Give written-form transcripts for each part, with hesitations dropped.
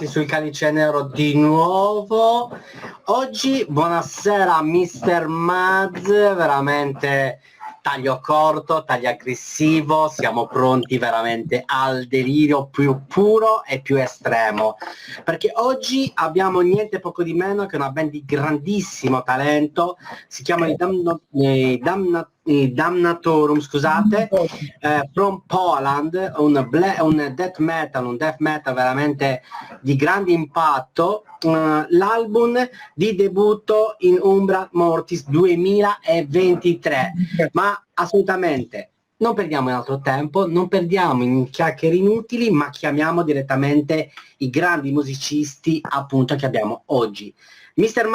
Sul Calice Nero di nuovo. Oggi buonasera Mr. Maz, veramente taglio corto, taglio aggressivo, siamo pronti veramente al delirio più puro e più estremo, perché oggi abbiamo niente poco di meno che una band di grandissimo talento, si chiama i Dammnatorum, scusate, from Poland, un death metal veramente di grande impatto, l'album di debutto in Umbra Mortis 2023, ma assolutamente non perdiamo in altro tempo, non perdiamo in chiacchiere inutili, ma chiamiamo direttamente i grandi musicisti appunto che abbiamo oggi. Mr.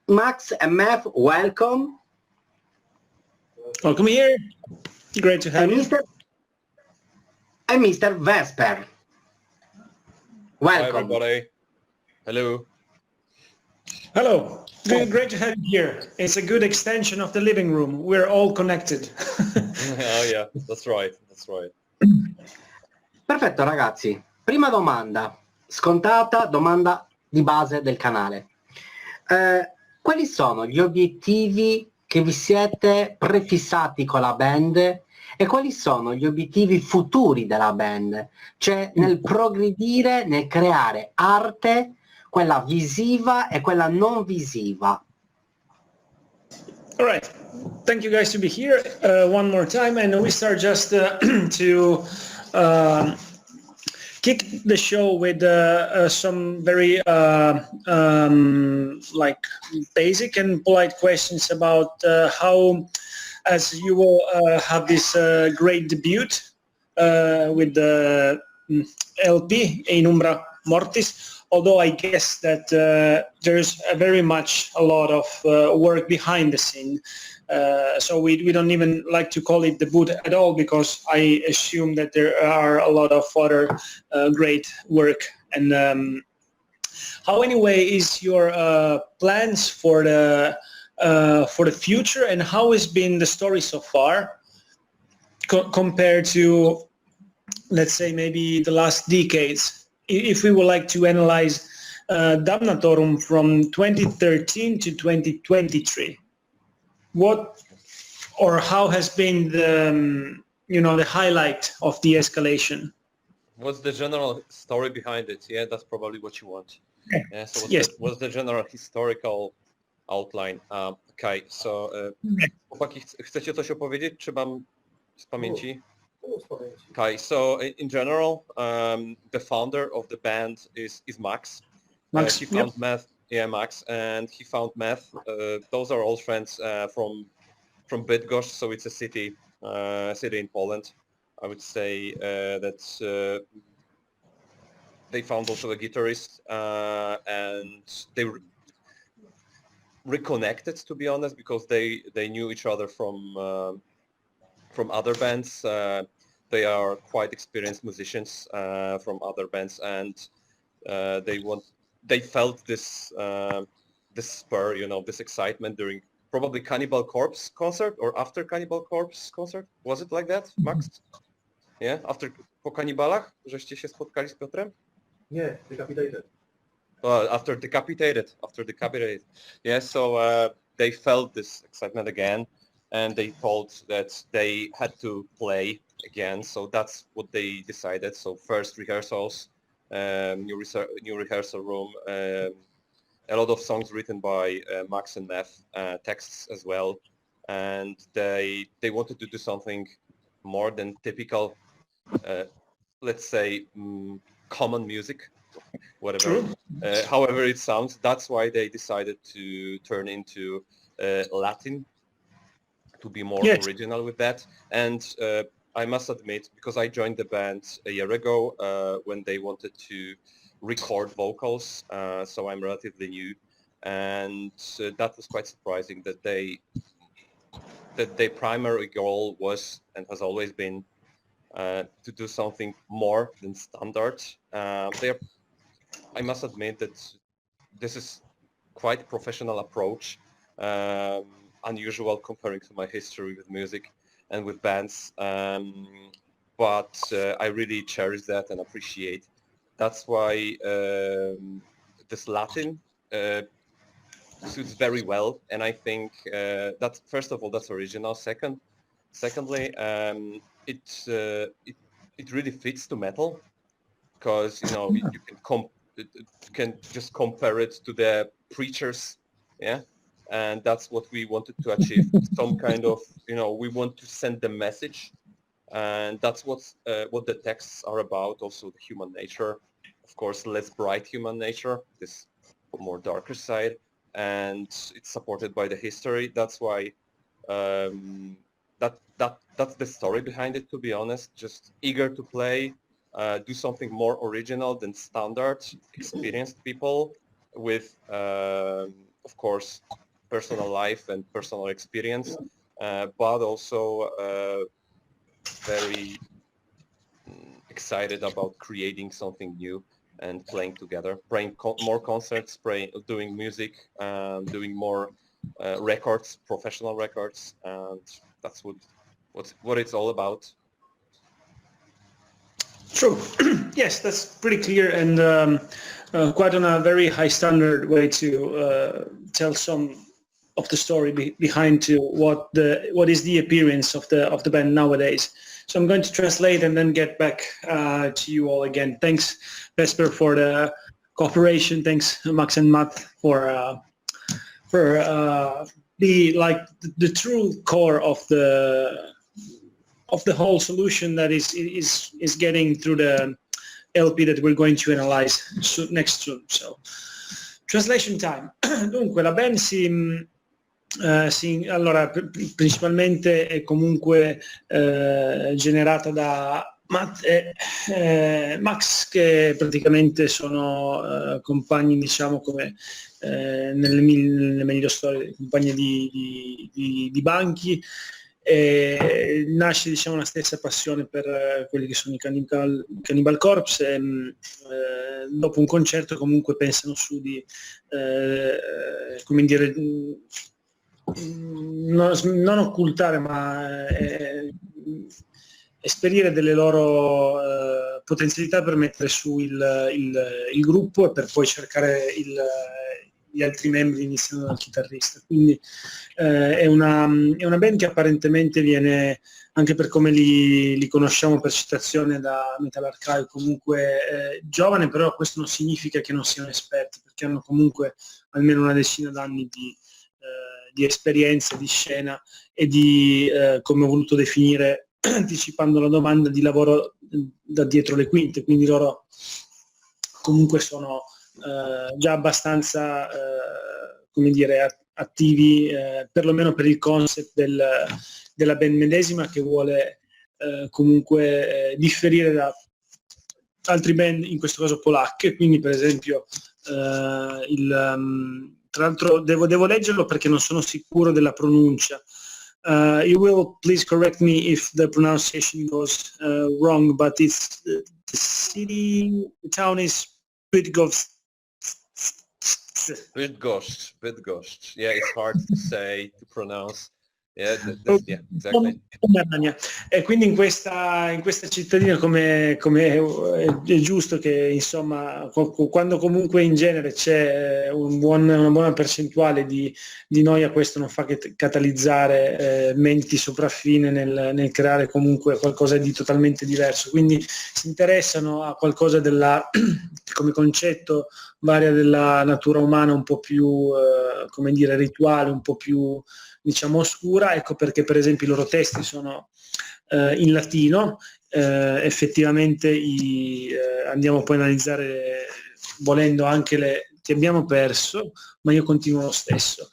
Max and Math, welcome. Welcome here. Great to have you. And Mr. Vesper. Welcome. Hi everybody. Hello. Hello. Great to have you here. It's a good extension of the living room. We're all connected. Oh yeah, that's right. That's right. Perfetto ragazzi. Prima domanda, scontata, domanda di base del canale. Quali sono gli obiettivi che vi siete prefissati con la band e quali sono gli obiettivi futuri della band? Cioè nel progredire, nel creare arte, quella visiva e quella non visiva. All right. Thank you guys to be here one more time, and we start just to kick the show with some very like basic and polite questions about how, as you will have this great debut with the LP in Umbra Mortis, although I guess that there's very much a lot of work behind the scene. So we don't even like to call it debut at all, because I assume that there are a lot of other great work. And how anyway is your plans for the future, and how has been the story so far compared to, let's say, maybe the last decades? If we would like to analyze Dammnatorum from 2013 to 2023, what or how has been the the highlight of the escalation? What's the general story behind it? Yeah, that's probably what you want. Yeah, so what's the general historical outline? Okay, so chłopaki, chcecie coś opowiedzieć, czy mam z pamięci? Okay, so in general, the founder of the band is Max. Max, he found Math. Yeah, Max, and he found Math. Those are all friends from Bydgoszcz, so it's a city in Poland. I would say that they found also a guitarist, and they reconnected, to be honest, because they knew each other from other bands. They are quite experienced musicians from other bands, and they felt this spur, this excitement during probably Cannibal Corpse concert or after Cannibal Corpse concert. Was it like that, Max? Yeah, po Kannibalach, żeście się spotkali z Piotrem? Nie, Decapitated. Well, after Decapitated. Yeah, so they felt this excitement again, and they thought that they had to play again, so that's what they decided. So first rehearsals, new rehearsal room, a lot of songs written by Max and Meth, texts as well, and they wanted to do something more than typical, let's say, common music, whatever, however it sounds. That's why they decided to turn into Latin, to be more original with that. And I must admit, because I joined the band a year ago when they wanted to record vocals, so I'm relatively new, and that was quite surprising that their primary goal was and has always been to do something more than standard. I must admit that this is quite professional approach, unusual comparing to my history with music and with bands. but I really cherish that and appreciate. That's why this Latin suits very well, and I think that first of all that's original. Secondly, it really fits to metal, because you can just compare it to the Preachers, yeah, and that's what we wanted to achieve. Some kind of, we want to send the message, and that's what the texts are about. Also the human nature, of course, less bright human nature, this more darker side, and it's supported by the history. That's why that's the story behind it, to be honest. Just eager to play, do something more original than standard, experienced people with, of course, personal life and personal experience, but also very excited about creating something new and playing together, playing more concerts, doing music, doing more records, professional records, and that's what it's all about. True. Yes, that's pretty clear, and quite on a very high standard way to tell some of the story behind to what is the appearance of the band nowadays. So I'm going to translate and then get back to you all again. Thanks, Vesper, for the cooperation. Thanks, Max and Matt, for the true core of the whole solution that is getting through the LP that we're going to analyze next soon. So, translation time. Dunque, la band allora, principalmente è comunque generata da Matt e Max, che praticamente sono compagni, diciamo, come nelle meglio storie, compagni di banchi. E nasce, diciamo, la stessa passione per quelli che sono i Cannibal Corpse, e dopo un concerto comunque pensano su di come dire, non occultare, ma esperire delle loro potenzialità per mettere su il gruppo, e per poi cercare gli altri membri, iniziando dal chitarrista. Quindi è una band che apparentemente viene, anche per come li conosciamo per citazione da Metal Archive, comunque giovane, però questo non significa che non siano esperti, perché hanno comunque almeno una decina d'anni di esperienza di scena e di, come ho voluto definire, anticipando la domanda, di lavoro da dietro le quinte. Quindi loro comunque sono già abbastanza come dire, attivi, perlomeno per il concept della band medesima, che vuole comunque differire da altri band, in questo caso polacche. Quindi per esempio tra l'altro devo leggerlo perché non sono sicuro della pronuncia. You will please correct me if the pronunciation goes wrong, but it's the town is Bydgoszcz. Bydgoszcz. Yeah, it's hard to say, to pronounce. Yeah, exactly. E quindi in questa cittadina, come è giusto che, insomma, quando comunque in genere c'è una buona percentuale di noia, questo non fa che catalizzare menti sopraffine nel creare comunque qualcosa di totalmente diverso. Quindi si interessano a qualcosa come concetto varia della natura umana, un po' più come dire, rituale, un po' più, diciamo, oscura. Ecco perché per esempio i loro testi sono in latino. Effettivamente andiamo poi a analizzare, volendo, anche ti abbiamo perso, ma io continuo lo stesso.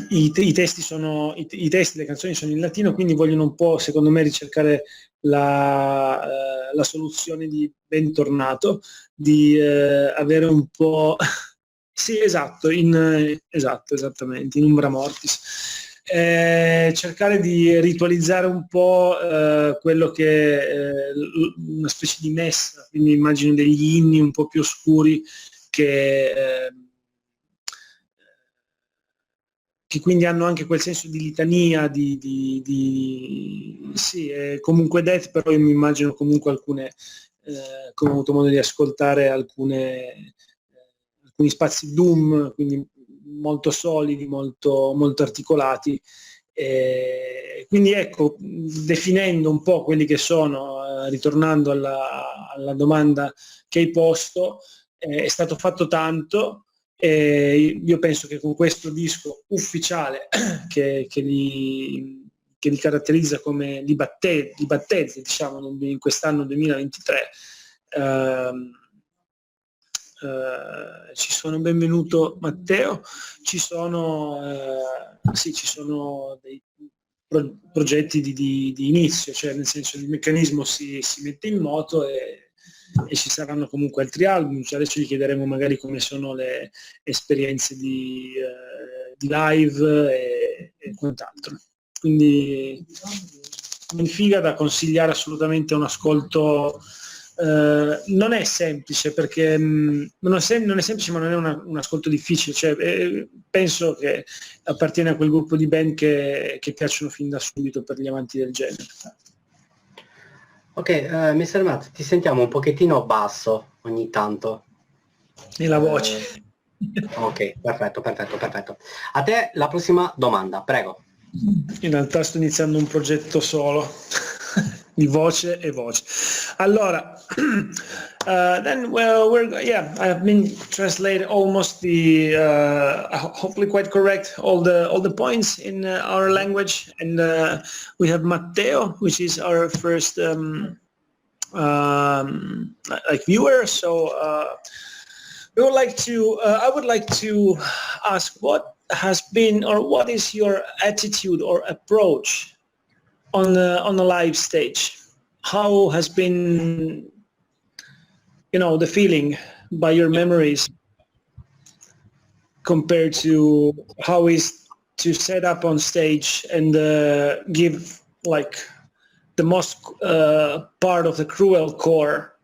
I testi, le canzoni sono in latino, quindi vogliono un po', secondo me, ricercare la soluzione di bentornato, di avere un po' sì, esatto, esattamente, in Umbra Mortis. Cercare di ritualizzare un po' quello che è una specie di messa, quindi immagino degli inni un po' più oscuri che che quindi hanno anche quel senso di litania, sì, è comunque death, però io mi immagino comunque alcune, come ho avuto modo di ascoltare, alcuni spazi doom, quindi molto solidi, molto, molto articolati. Quindi ecco, definendo un po' quelli che sono, ritornando alla domanda che hai posto, è stato fatto tanto. Io penso che con questo disco ufficiale che li caratterizza come li battezza, diciamo, in quest'anno 2023, ci sono, benvenuto Matteo, ci sono dei progetti di inizio, cioè nel senso il meccanismo si mette in moto e ci saranno comunque altri album, cioè adesso gli chiederemo magari come sono le esperienze di live e quant'altro. Quindi in figa da consigliare assolutamente un ascolto. Non è semplice perché non è semplice, ma non è un ascolto difficile, cioè, penso che appartiene a quel gruppo di band che piacciono fin da subito per gli amanti del genere. Ok, Mr. Matt, ti sentiamo un pochettino basso ogni tanto. Nella voce. Ok, perfetto. A te la prossima domanda, prego. In realtà sto iniziando un progetto solo di voce e voce. Allora, then I've been translated almost hopefully quite correct all the points in our language, and we have Matteo, which is our first like viewer. So I would like to ask what has been or what is your attitude or approach on the live stage? How has been, the feeling by your memories compared to how is to set up on stage and give like the most part of the cruel core,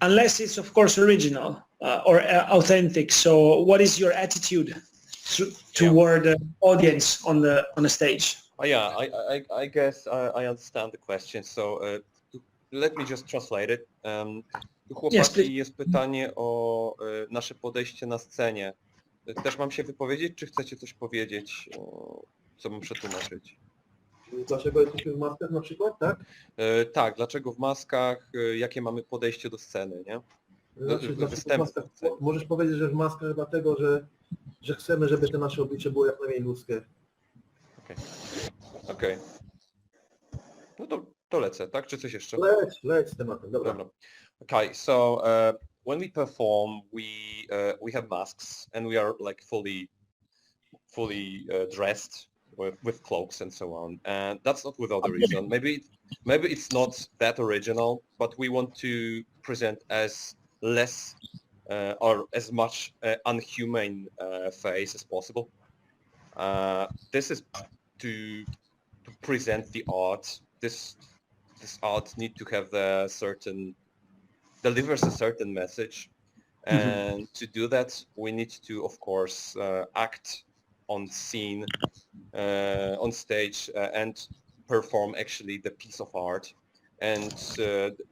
unless it's of course original or authentic. So what is your attitude toward the audience on the stage? I guess I understand the question. So let me just translate it. Tu chłopaki, jest pytanie o nasze podejście na scenie. Też mam się wypowiedzieć, czy chcecie coś powiedzieć, co mam przetłumaczyć? Dlaczego jesteśmy w maskach na przykład, tak? Tak, dlaczego w maskach, jakie mamy podejście do sceny, nie? Znaczy, w maskach, możesz powiedzieć, że w maskach dlatego, że chcemy, żeby te nasze oblicze było jak najmniej ludzkie. Okej. No to lecę, tak? Czy coś jeszcze? Leć z tematem, dobra. Okay, so when we perform, we have masks and we are like fully dressed with cloaks and so on. And that's not without a reason. Maybe it's not that original, but we want to present as less or as much unhuman face as possible. This is to present the art. This art need to have delivers a certain message, and to do that we need to of course act on scene, on stage, and perform actually the piece of art. And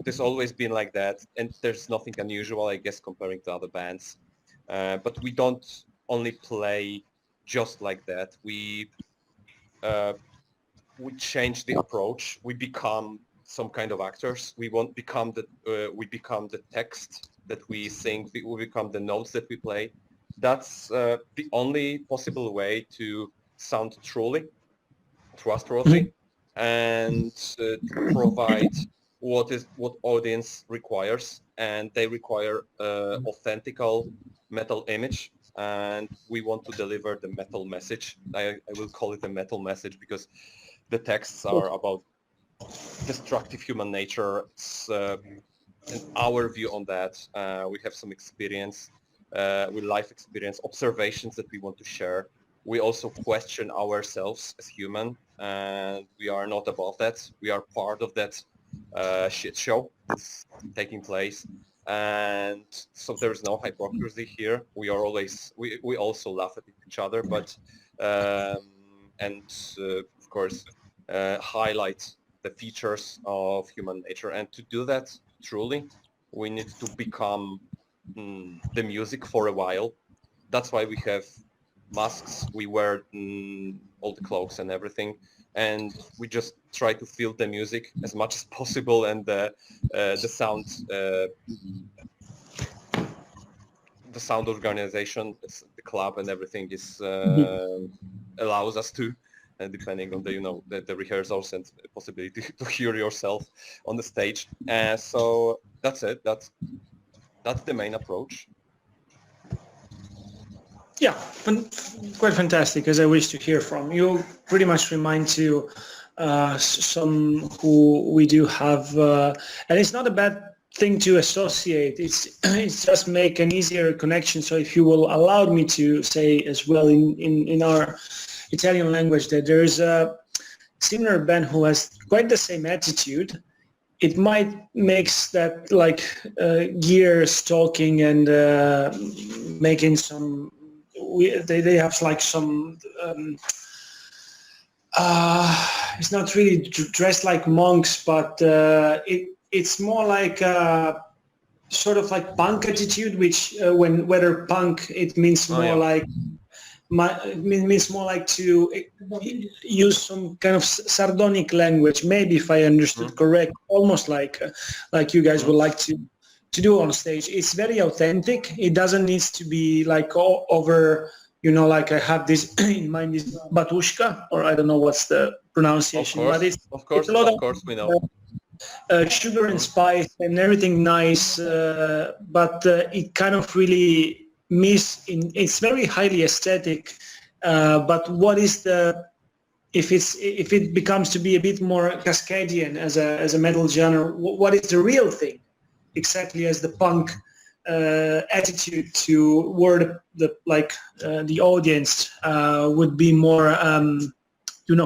there's always been like that, and there's nothing unusual, I guess, comparing to other bands. But we don't only play just like that. We change the approach. We become some kind of actors. We become the text that we sing. We become the notes that we play. That's the only possible way to sound truly trustworthy and to provide what audience requires, and they require authentical metal image, and we want to deliver the metal message. I will call it a metal message because the texts are about destructive human nature. And our view on that, we have some experience with life experience, observations that we want to share. We also question ourselves as human, and we are not above that. We are part of that shit show that's taking place, and so there is no hypocrisy here. We also laugh at each other, but and of course highlight the features of human nature. And to do that truly, we need to become the music for a while. That's why we have masks, we wear all the cloaks and everything, and we just try to feel the music as much as possible, and the sound organization, the club and everything is allows us to, depending on the rehearsals and the possibility to hear yourself on the stage. So that's it. That's the main approach. Yeah, quite fantastic, as I wish to hear from you. Pretty much remind to some who we do have, and it's not a bad thing to associate. It's just make an easier connection. So if you will allow me to say as well in our Italian language that there is a similar band who has quite the same attitude, it might makes that like gears talking and making some. They have like some. It's not really dressed like monks, but it's more like sort of like punk attitude. Which whether punk, it means more like. It means more like to use some kind of sardonic language, maybe, if I understood correct, almost like you guys would like to do on stage. It's very authentic. It doesn't need to be like over, like I have this in mind, this batushka, or I don't know what's the pronunciation, but it's a lot of we know. Sugar and spice and everything nice, but it kind of really it's very highly aesthetic, but what is if it becomes to be a bit more Cascadian as a metal genre, what is the real thing exactly as the punk attitude toward the audience would be more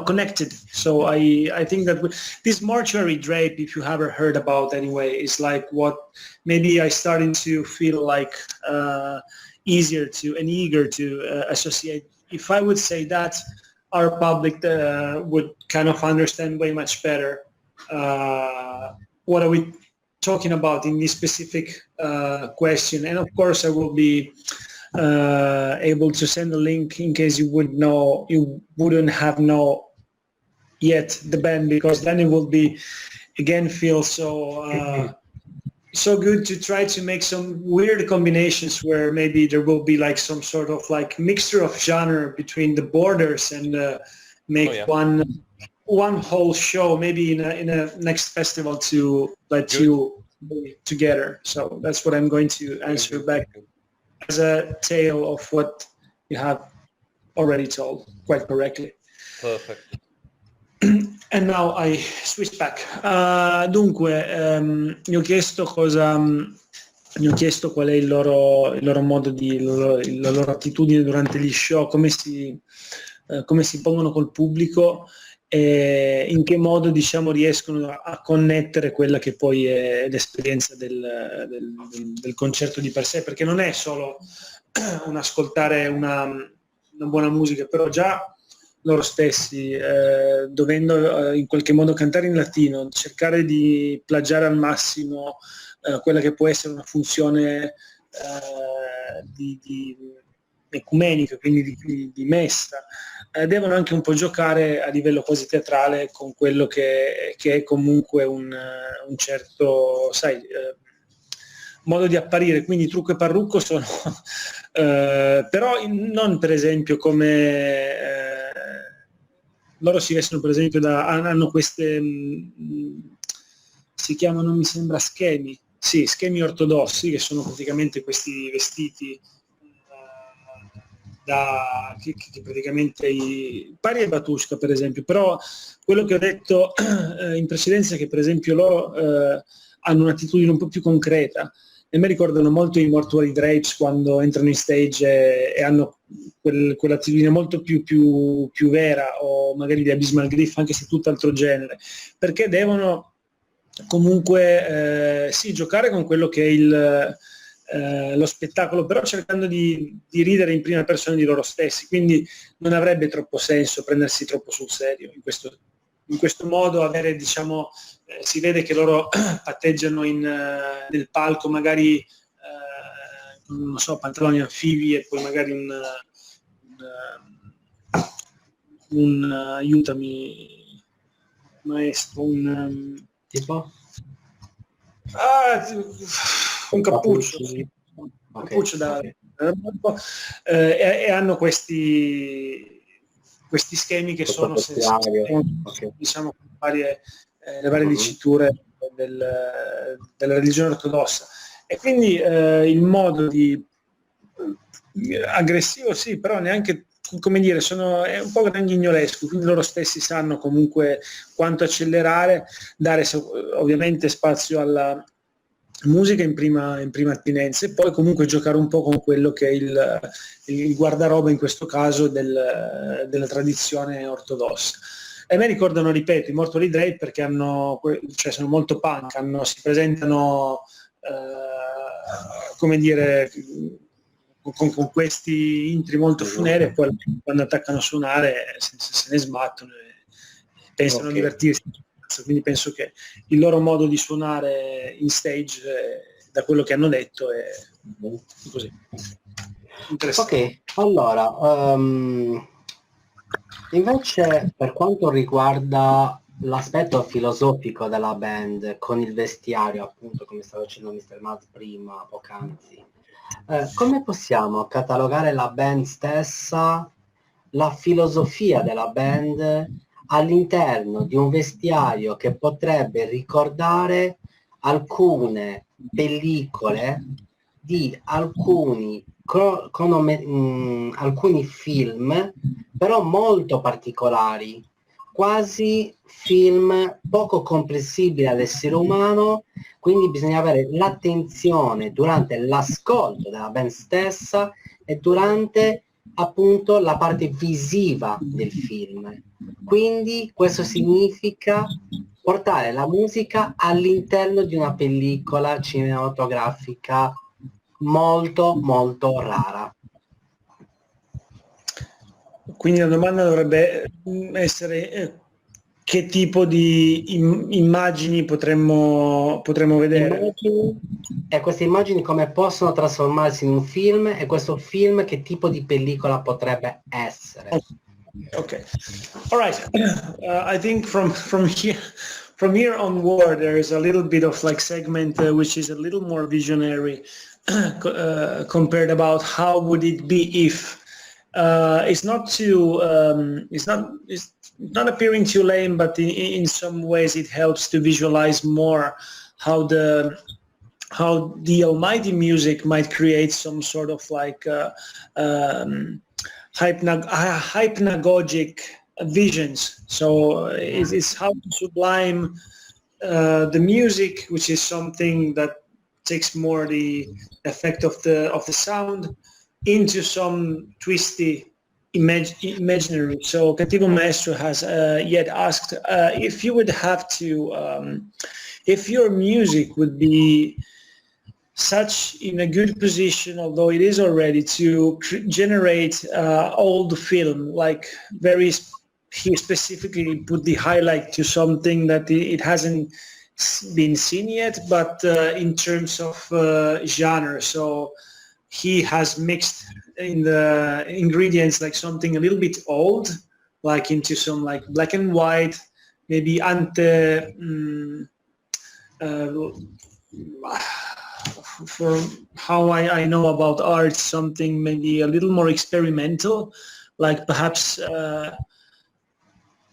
connected. So I think that this mortuary drape, if you haven't heard about anyway, is like what maybe I started to feel like easier to and eager to associate. If I would say that, our public would kind of understand way much better what are we talking about in this specific question. And of course I will be able to send a link in case you wouldn't have known yet the band, because then it will be again feel so good to try to make some weird combinations where maybe there will be like some sort of like mixture of genre between the borders and make one whole show maybe in a next festival to let you be together. So that's what I'm going to answer back as a tale of what you have already told quite correctly. Perfect. And now I switch back. Dunque, mi ho chiesto qual è il loro modo la loro attitudine durante gli show, come si pongono col pubblico e in che modo riescono a connettere quella che poi è l'esperienza del concerto di per sé, perché non è solo un ascoltare una buona musica, però già loro stessi, dovendo in qualche modo cantare in latino, cercare di plagiare al massimo quella che può essere una funzione di ecumenica, quindi di messa, devono anche un po' giocare a livello quasi teatrale con quello che è comunque un certo, modo di apparire, quindi trucco e parrucco sono però non per esempio come loro si vestono per esempio hanno queste si chiamano, mi sembra, schemi ortodossi, che sono praticamente questi vestiti che praticamente pari ai Batushka per esempio, però quello che ho detto in precedenza è che per esempio loro hanno un'attitudine un po' più concreta e mi ricordano molto i Mortuary Drapes quando entrano in stage e hanno quell'attitudine molto più vera, o magari di Abysmal Griff, anche se tutt'altro genere, perché devono comunque giocare con quello che è lo spettacolo, però cercando di ridere in prima persona di loro stessi, quindi non avrebbe troppo senso prendersi troppo sul serio in questo modo, avere, diciamo, si vede che loro patteggiano nel palco magari non so, pantaloni anfibi e poi magari aiutami maestro, tipo? Un cappuccio, sì. Un cappuccio e hanno questi schemi che sono diciamo le varie diciture della religione ortodossa, e quindi il modo aggressivo sì, però neanche, come dire, è un po' grandinolesco, quindi loro stessi sanno comunque quanto accelerare, dare ovviamente spazio alla musica in prima attinenza, e poi comunque giocare un po' con quello che è il guardaroba, in questo caso della tradizione ortodossa. E a me ricordano, ripeto, i Mortuary Drape, perché sono molto punk, si presentano come dire con questi intri molto funeri, e poi quando attaccano a suonare se ne sbattono e pensano a divertirsi. Quindi penso che il loro modo di suonare in stage, da quello che hanno detto, è così. Ok, allora, invece per quanto riguarda l'aspetto filosofico della band, con il vestiario, appunto, come stava dicendo Mr. Maz prima, poc'anzi, come possiamo catalogare la band stessa, la filosofia della band all'interno di un vestiario che potrebbe ricordare alcune pellicole di alcuni film, però molto particolari, quasi film poco comprensibili all'essere umano, quindi bisogna avere l'attenzione durante l'ascolto della band stessa e durante appunto la parte visiva del film. Quindi questo significa portare la musica all'interno di una pellicola cinematografica molto molto rara. Quindi la domanda dovrebbe essere che tipo di immagini potremmo vedere. E queste immagini come possono trasformarsi in un film, e questo film che tipo di pellicola potrebbe essere. Okay. All right. I think from here onward, there is a little bit of like segment which is a little more visionary compared about how would it be if. It's not appearing too lame, but in some ways it helps to visualize more how the almighty music might create some sort of like hypnagogic visions. So it's how to sublime the music, which is something that takes more the effect of the sound, into some twisty imaginary. So Cattivo Maestro has yet asked if you would have to, if your music would be such in a good position, although it is already, to generate old film, like he specifically put the highlight to something that it hasn't been seen yet, but in terms of genre. So he has mixed in the ingredients like something a little bit old, like into some like black and white, maybe for how I know about art, something maybe a little more experimental, like perhaps,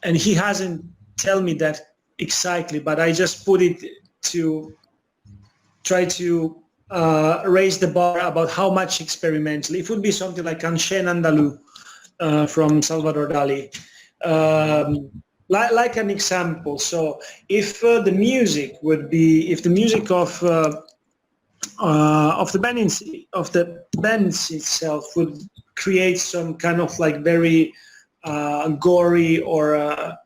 and he hasn't tell me that exactly, but I just put it to try to raise the bar about how much experimental. It would be something like Ancien Andalou from Salvador Dali. Like an example. So if the music would be, if the music of the bands itself would create some kind of like very gory or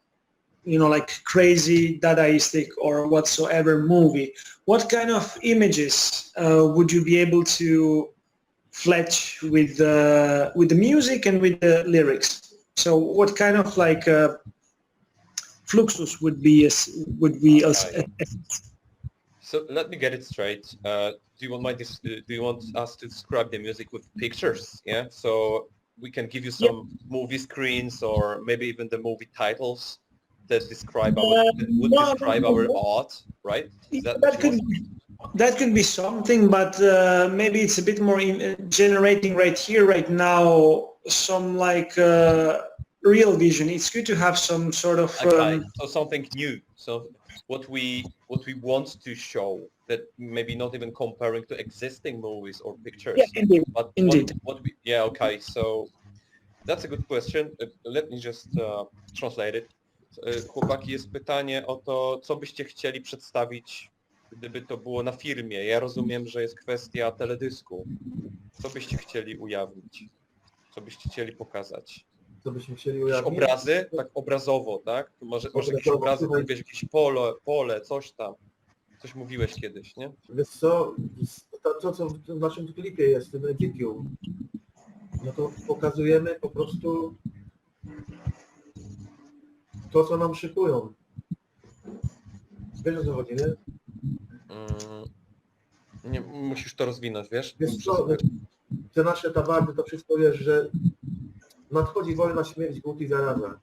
like crazy, Dadaistic, or whatsoever movie, what kind of images would you be able to fletch with the music and with the lyrics? So what kind of like fluxus would be So let me get it straight. Do you want us to describe the music with pictures? Yeah. So we can give you some movie screens or maybe even the movie titles that describe our art, right? That could be something, but maybe it's a bit more generating right here, right now, some like real vision. It's good to have some sort of so something new. So what we want to show, that maybe not even comparing to existing movies or pictures. Yeah, indeed. But indeed. Okay. So that's a good question. Let me just translate it. Chłopaki, jest pytanie o to, co byście chcieli przedstawić, gdyby to było na filmie. Ja rozumiem, że jest kwestia teledysku. Co byście chcieli ujawnić? Co byście chcieli pokazać? Co byśmy chcieli ujawnić? Obrazy, tak obrazowo, tak? Tu może jakieś obrazy, mówisz, jakieś pole, coś tam. Coś mówiłeś kiedyś, nie? Wiesz co, to co w naszym klipie jest, w tym editium, no to pokazujemy po prostu to, co nam szykują. Wiesz, o co chodzi, nie? Nie, musisz to rozwinąć, wiesz? Wiesz co, te nasze tawardy, to wszystko wiesz, że nadchodzi wojna, śmierć, głód i zaraza.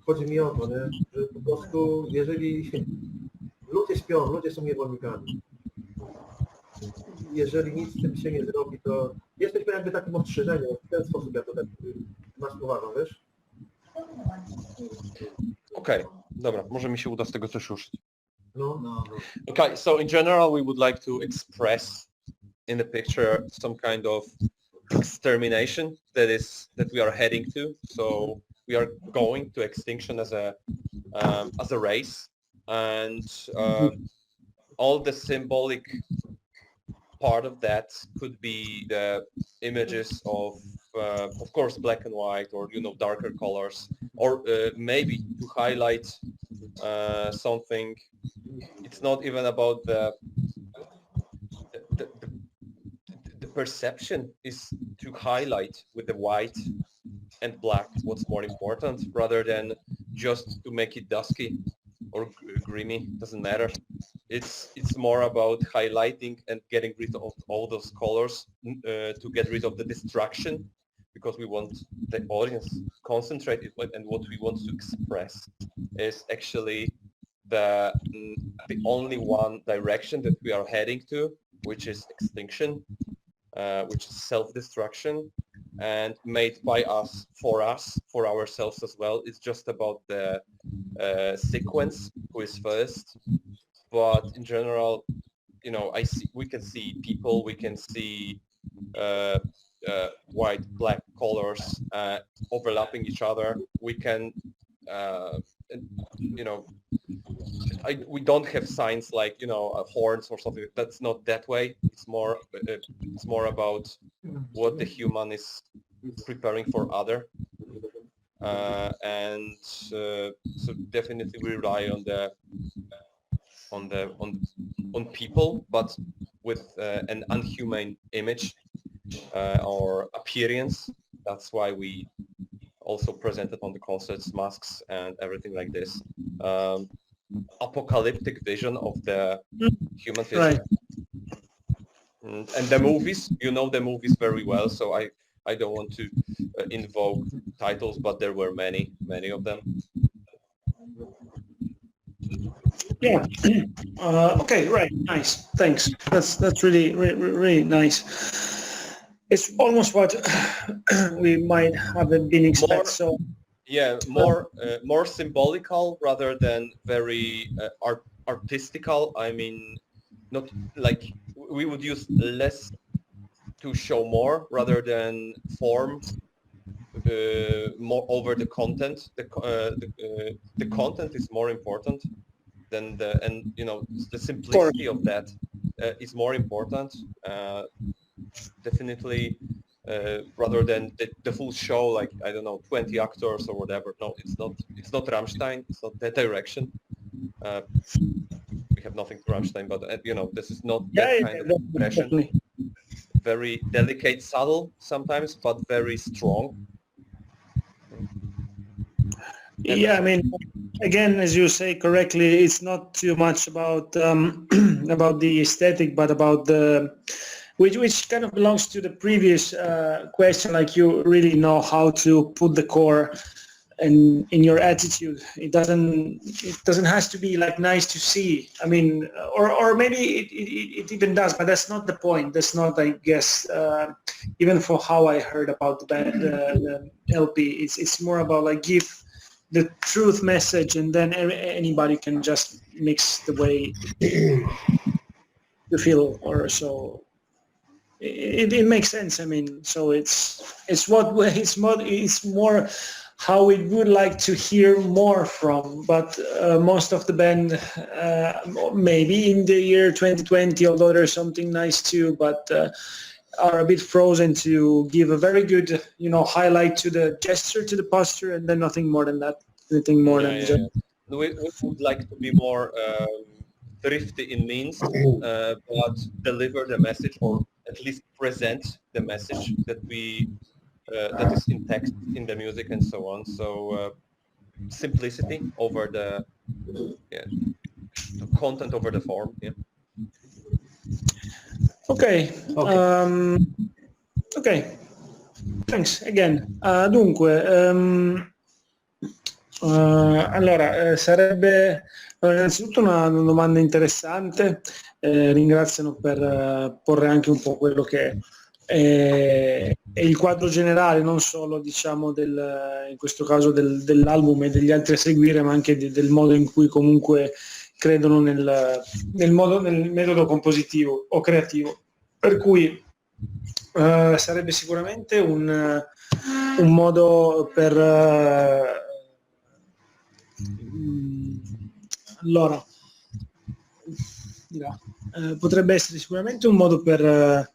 Chodzi mi o to, nie? Że po prostu, jeżeli ludzie śpią, ludzie są niewolnikami. Jeżeli nic z tym się nie zrobi, to jesteśmy jakby takim ostrzeżeniem. W ten sposób ja to tak nas uważam, wiesz? Okej, dobra, może mi się uda z tego coś ruszyć. No. Okay, so in general we would like to express in the picture some kind of extermination that we are heading to. So we are going to extinction as a race, and all the symbolic part of that could be the images of course, black and white, or darker colors, or maybe to highlight something. It's not even about the perception, is to highlight with the white and black what's more important, rather than just to make it dusky or grimy. Doesn't matter. It's more about highlighting and getting rid of all those colors to get rid of the distraction, because we want the audience concentrated, and what we want to express is actually the only one direction that we are heading to, which is extinction, which is self-destruction, and made by us, for ourselves as well. It's just about the sequence, who is first. But in general, we can see people, we can see white, black colors overlapping each other. We can, we don't have signs like horns or something. That's not that way. It's more about what the human is preparing for other, and so definitely we rely on people, but with an unhuman image or appearance. That's why we also presented on the concerts masks and everything like this. Apocalyptic vision of the human physique. Right. And the movies, the movies very well, so I don't want to invoke titles, but there were many of them. Yeah. Okay. Right. Nice. Thanks. That's really nice. It's almost what we might have been expecting. So. Yeah, more symbolical rather than very artistical. I mean, not like we would use less to show more rather than form more over the content. The content is more important than the simplicity of that is more important. Definitely rather than the full show, like, I don't know, 20 actors or whatever. No, it's not Rammstein, it's not that direction. We have nothing to Rammstein, but this is not that kind of impression. Very delicate, subtle sometimes, but very strong. Yeah, I mean, again, as you say correctly, it's not too much about about the aesthetic, but about the which kind of belongs to the previous question. Like, you really know how to put the core in your attitude. It doesn't has to be like nice to see. I mean, or maybe it even does, but that's not the point. That's not, I guess, even for how I heard about the band, the LP. It's more about like give the truth message, and then anybody can just mix the way you feel, or so. It makes sense. I mean, so it's more how we would like to hear more from, but most of the band, maybe in the year 2020, although there's something nice too, but are a bit frozen to give a very good, highlight to the gesture, to the posture, and then nothing more than that. Anything more than just... We would like to be more thrifty in means, but deliver the message, or at least present the message that that is in text, in the music, and so on. So simplicity over the content over the form. Yeah. Okay. Okay. Thanks again. Dunque, allora, sarebbe innanzitutto una domanda interessante. Ringraziano per porre anche un po' quello che è il quadro generale, non solo, diciamo, in questo caso dell'album e degli altri a seguire, ma anche del modo in cui comunque credono nel metodo compositivo o creativo. Per cui sarebbe sicuramente un modo per allora potrebbe essere sicuramente un modo per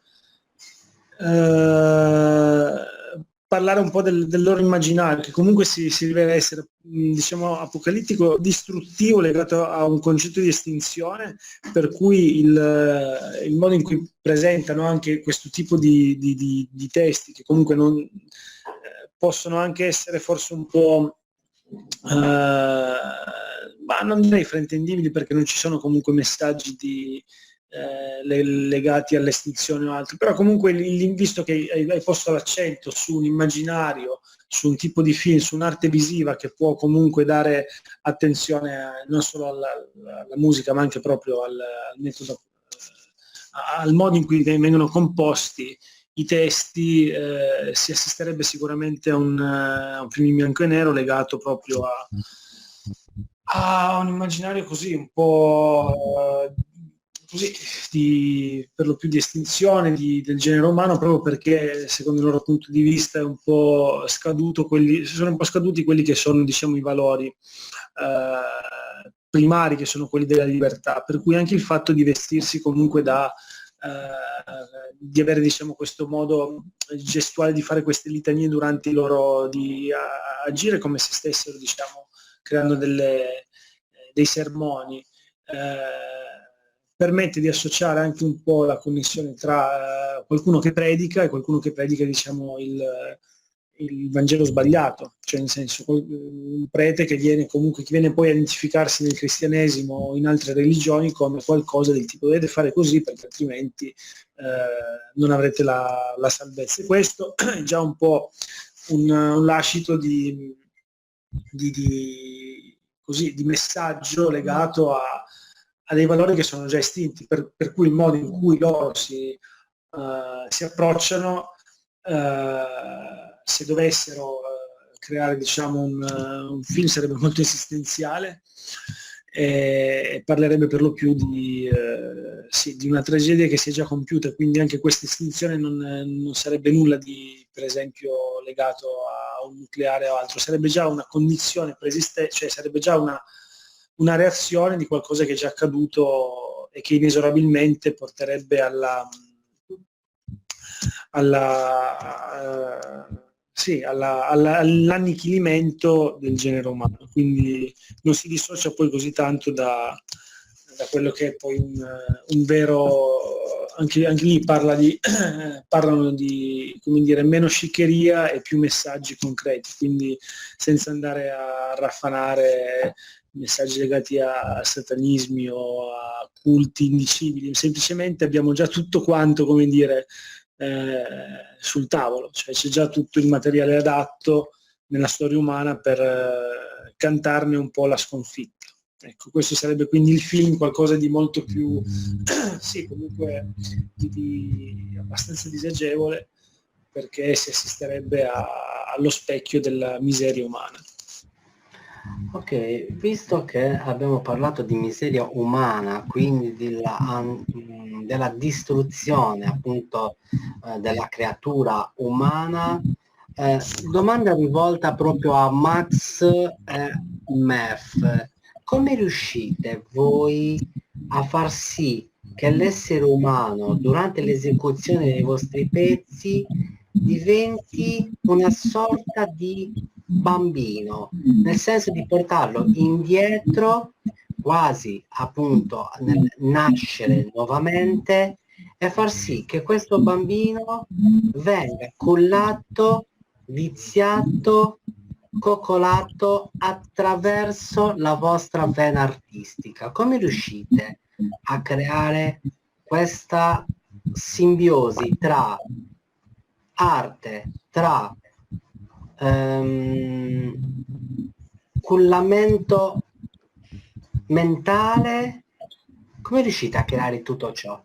parlare un po' del loro immaginario, che comunque si rivela essere, diciamo, apocalittico, distruttivo, legato a un concetto di estinzione, per cui il modo in cui presentano anche questo tipo di testi, che comunque non possono anche essere forse un po' ma non direi fraintendibili, perché non ci sono comunque messaggi legati all'estinzione o altro, però comunque visto che hai posto l'accento su un immaginario, su un tipo di film, su un'arte visiva che può comunque dare attenzione non solo alla musica, ma anche proprio al metodo, al modo in cui vengono composti i testi, si assisterebbe sicuramente a un film in bianco e nero legato proprio a un immaginario così un po' così per lo più di estinzione del genere umano, proprio perché secondo il loro punto di vista è un po' scaduto sono un po' scaduti quelli che sono, diciamo, i valori primari, che sono quelli della libertà, per cui anche il fatto di vestirsi comunque di avere, diciamo, questo modo gestuale di fare queste litanie durante i loro di agire come se stessero, diciamo, creando dei sermoni, permette di associare anche un po' la connessione tra qualcuno che predica e qualcuno che predica, diciamo, il Vangelo sbagliato, cioè nel senso un prete che viene poi a identificarsi nel cristianesimo o in altre religioni come qualcosa del tipo: dovete fare così perché altrimenti non avrete la salvezza. E questo è già un po' un lascito di messaggio legato a dei valori che sono già estinti, per cui il modo in cui loro si approcciano, se dovessero creare, diciamo, un film, sarebbe molto esistenziale e parlerebbe per lo più di una tragedia che si è già compiuta, quindi anche questa estinzione non sarebbe nulla di, per esempio, legato a un nucleare o altro, sarebbe già una condizione preesistente, cioè sarebbe già una reazione di qualcosa che è già accaduto e che inesorabilmente porterebbe all'annichilimento del genere umano, quindi non si dissocia poi così tanto da quello che è poi un vero, anche lì parlano di, come dire, meno sciccheria e più messaggi concreti, quindi senza andare a raffanare messaggi legati a satanismi o a culti indicibili, semplicemente abbiamo già tutto quanto, come dire, sul tavolo, cioè c'è già tutto il materiale adatto nella storia umana per cantarne un po' la sconfitta. Ecco, questo sarebbe quindi il film, qualcosa di molto più, sì, comunque di abbastanza disagevole, perché si assisterebbe allo specchio della miseria umana. Ok, visto che abbiamo parlato di miseria umana, quindi della distruzione appunto della creatura umana, domanda rivolta proprio a Max e Mef. Come riuscite voi a far sì che l'essere umano durante l'esecuzione dei vostri pezzi diventi una sorta di bambino, nel senso di portarlo indietro, quasi appunto nel nascere nuovamente, e far sì che questo bambino venga cullato, viziato, coccolato attraverso la vostra vena artistica? Come riuscite a creare questa simbiosi tra arte, tra cullamento mentale? Come riuscite a creare tutto ciò?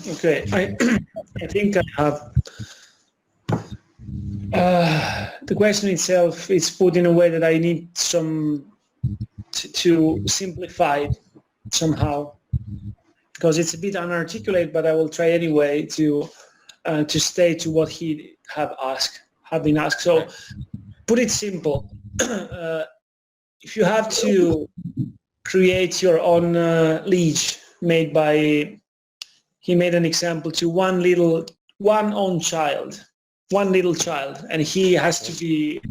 Okay, I think I have the question itself is put in a way that I need to simplify it somehow, because it's a bit unarticulate, but I will try anyway to stay to what he have been asked. So, put it simple. If you have to create your own liege he made an example to one little child, and he has to be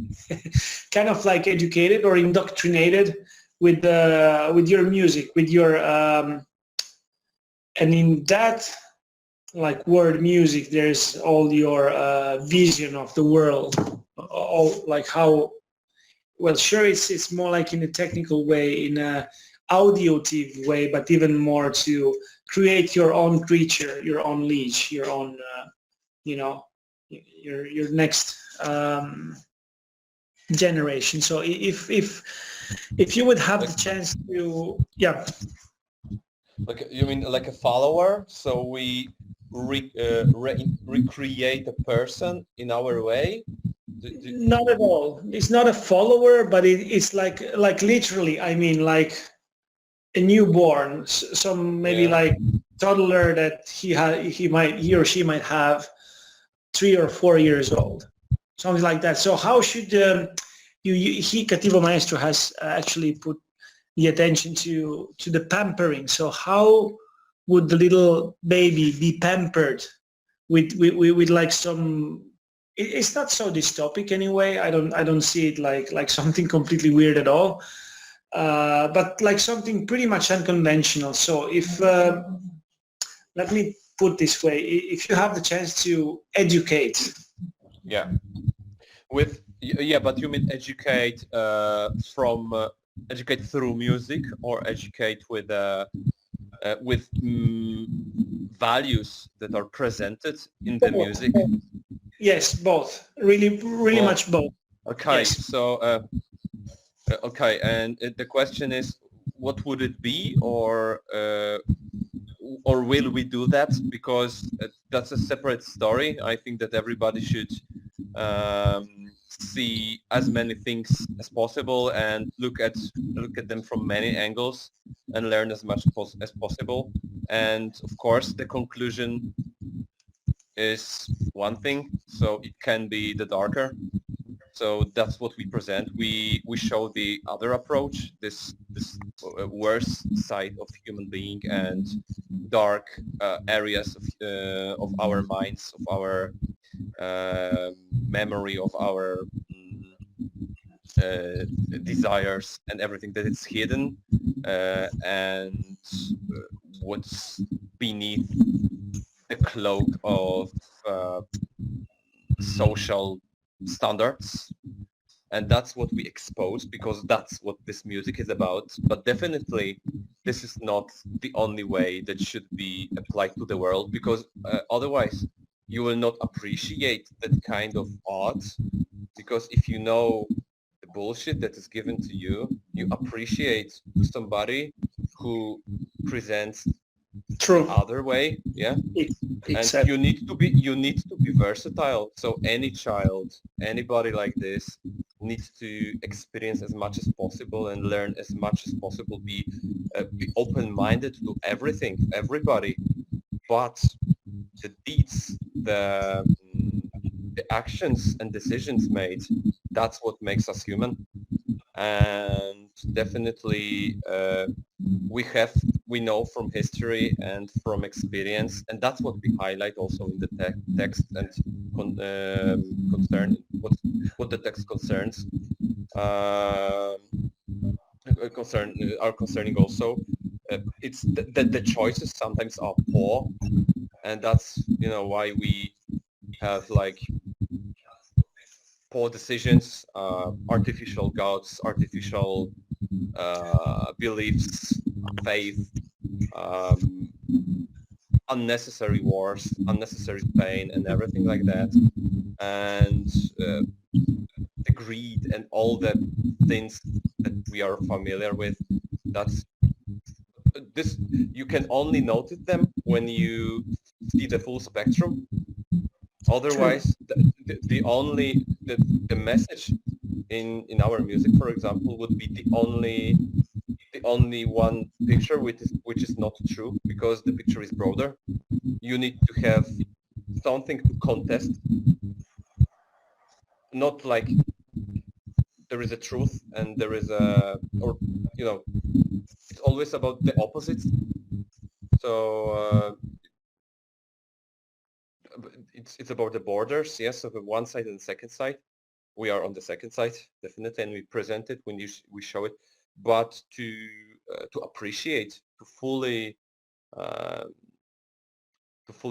kind of like educated or indoctrinated with your music, with your and in that like word music, there's all your vision of the world, all like how, well, sure, it's more like in a technical way, in a audiotive way, but even more to create your own creature, your own liege, your own, your next generation. So if you would have the chance to, yeah. Like, you mean like a follower? So we recreate a person in our way? Not at all. It's not a follower, but it's like literally, I mean, like a newborn, some maybe like toddler that he or she might have 3 or 4 years old, something like that. So how should he, Cattivo Maestro, has actually put the attention to the pampering. So how would the little baby be pampered with like some? It's not so dystopic anyway. I don't see it like something completely weird at all. But like something pretty much unconventional. So if, let me put this way, if you have the chance to educate. Yeah. But you mean educate educate through music, or educate with values that are presented in the music? Yes, both. Really both. Much both. Okay, yes. So okay, and the question is, what would it be, or will we do that? Because that's a separate story. I think that everybody should see as many things as possible and look at them from many angles and learn as much as possible. And of course, the conclusion is one thing, so it can be the darker. So that's what we present. We show the other approach, this worst side of human being and dark areas of our minds, of our memory, of our desires and everything that is hidden and what's beneath the cloak of social standards. And that's what we expose, because that's what this music is about. But definitely this is not the only way that should be applied to the world, because otherwise you will not appreciate that kind of art. Because if you know the bullshit that is given to you, you appreciate somebody who presents True. the other way, yeah. Exactly. And you need to be versatile. So any child, anybody like this needs to experience as much as possible and learn as much as possible. Be open-minded to everything, everybody. But the deeds, the actions and decisions made, that's what makes us human. And definitely we know from history and from experience, and that's what we highlight also in the text and concern what the text concerns are concerning also. It's the choices sometimes are poor, and that's why we have like poor decisions, artificial gods, artificial beliefs, faith, unnecessary wars, unnecessary pain, and everything like that, and the greed and all the things that we are familiar with. That's this. You can only notice them when you see the full spectrum. Otherwise, the message in our music, for example, would be the only one picture which is not true, because the picture is broader. You need to have something to contest, not like there is a truth and there is it's always about the opposites. So it's about the borders, yes, of the one side and the second side. We are on the second side, definitely, and we present it when we show it. But to appreciate, to fully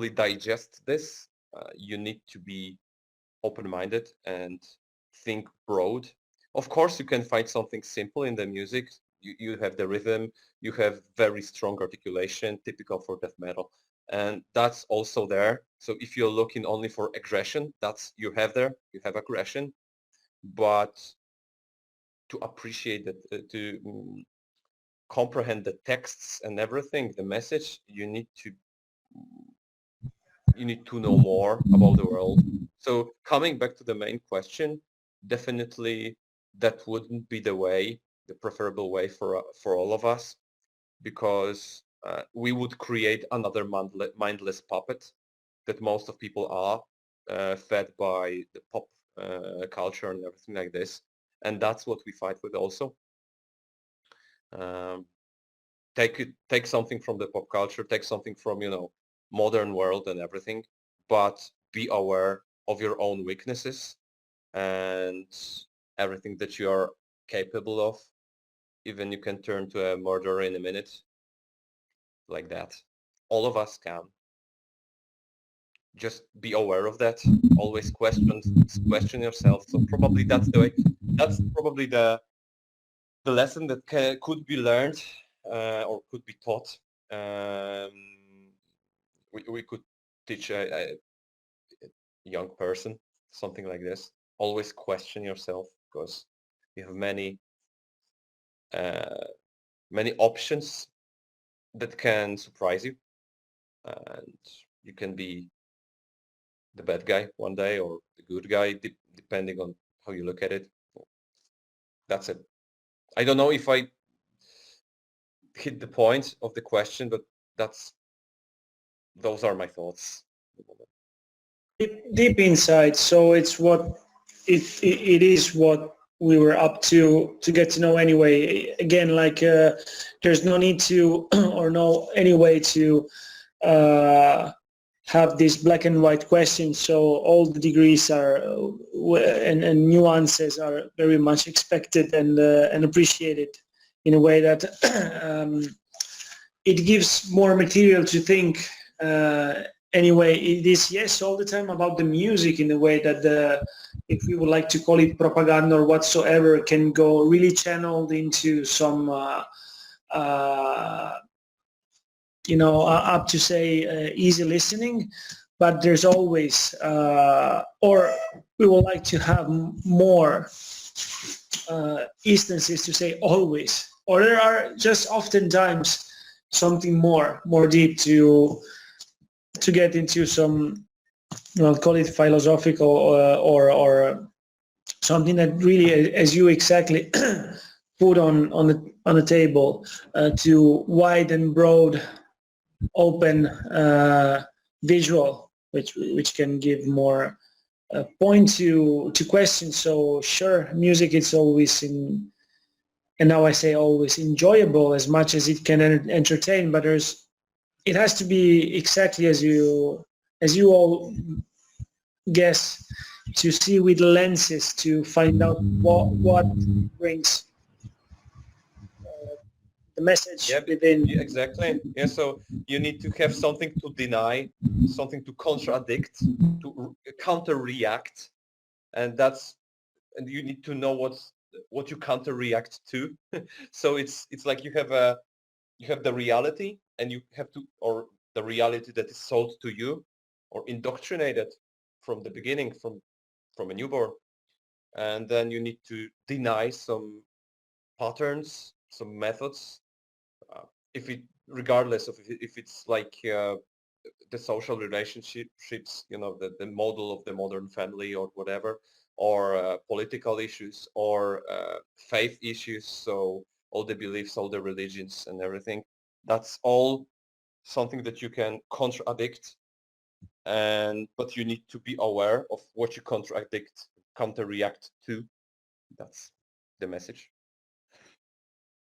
digest this, you need to be open-minded and think broad. Of course, you can find something simple in the music. You have the rhythm, you have very strong articulation, typical for death metal, and that's also there. So if you're looking only for aggression, you have aggression. But to appreciate that, to comprehend the texts and everything, the message, you need to know more about the world. So coming back to the main question, definitely that wouldn't be the preferable way for all of us, because we would create another mindless puppet that most of people are, fed by the pop culture and everything like this. And that's what we fight with also. Take something from the pop culture, take something from modern world and everything, but be aware of your own weaknesses and everything that you are capable of. Even you can turn to a murderer in a minute, like that. All of us can. Just be aware of that. Always question yourself. So probably that's the way. That's probably the lesson that could be learned or could be taught. We could teach a young person something like this. Always question yourself, because you have many options that can surprise you, and you can be the bad guy one day or the good guy, depending on how you look at it. That's it. I don't know if I hit the point of the question, but those are my thoughts. Deep inside, so it's what it is what we were up to get to know anyway. Again, like there's no need to or no any way to have these black and white questions. So all the degrees are and nuances are very much expected and appreciated in a way that it gives more material to think. Anyway, it is, yes, all the time about the music in a way that if we would like to call it propaganda or whatsoever, can go really channeled into some, up to say easy listening. But there's always, or we would like to have more instances to say always, or there are just oftentimes something more deep to get into some, I'll call it philosophical or something that really, as you exactly put on the table, to wide and broad, open visual, which can give more point to questions. So sure, music is always and now I say always enjoyable as much as it can entertain, but it has to be exactly as you all guess, to see with lenses to find out what brings the message within. Yeah, exactly. Yeah, so you need to have something to deny, something to contradict, to counter-react, and you need to know what you counter-react to. So it's like you have the reality, and you have to, or the reality that is sold to you or indoctrinated from the beginning, from a newborn, and then you need to deny some patterns, some methods, regardless of if it's like the social relationships, the model of the modern family or whatever, or political issues, or faith issues, so all the beliefs, all the religions and everything. That's all something that you can contradict, but you need to be aware of what you contradict, counter-react to. That's the message.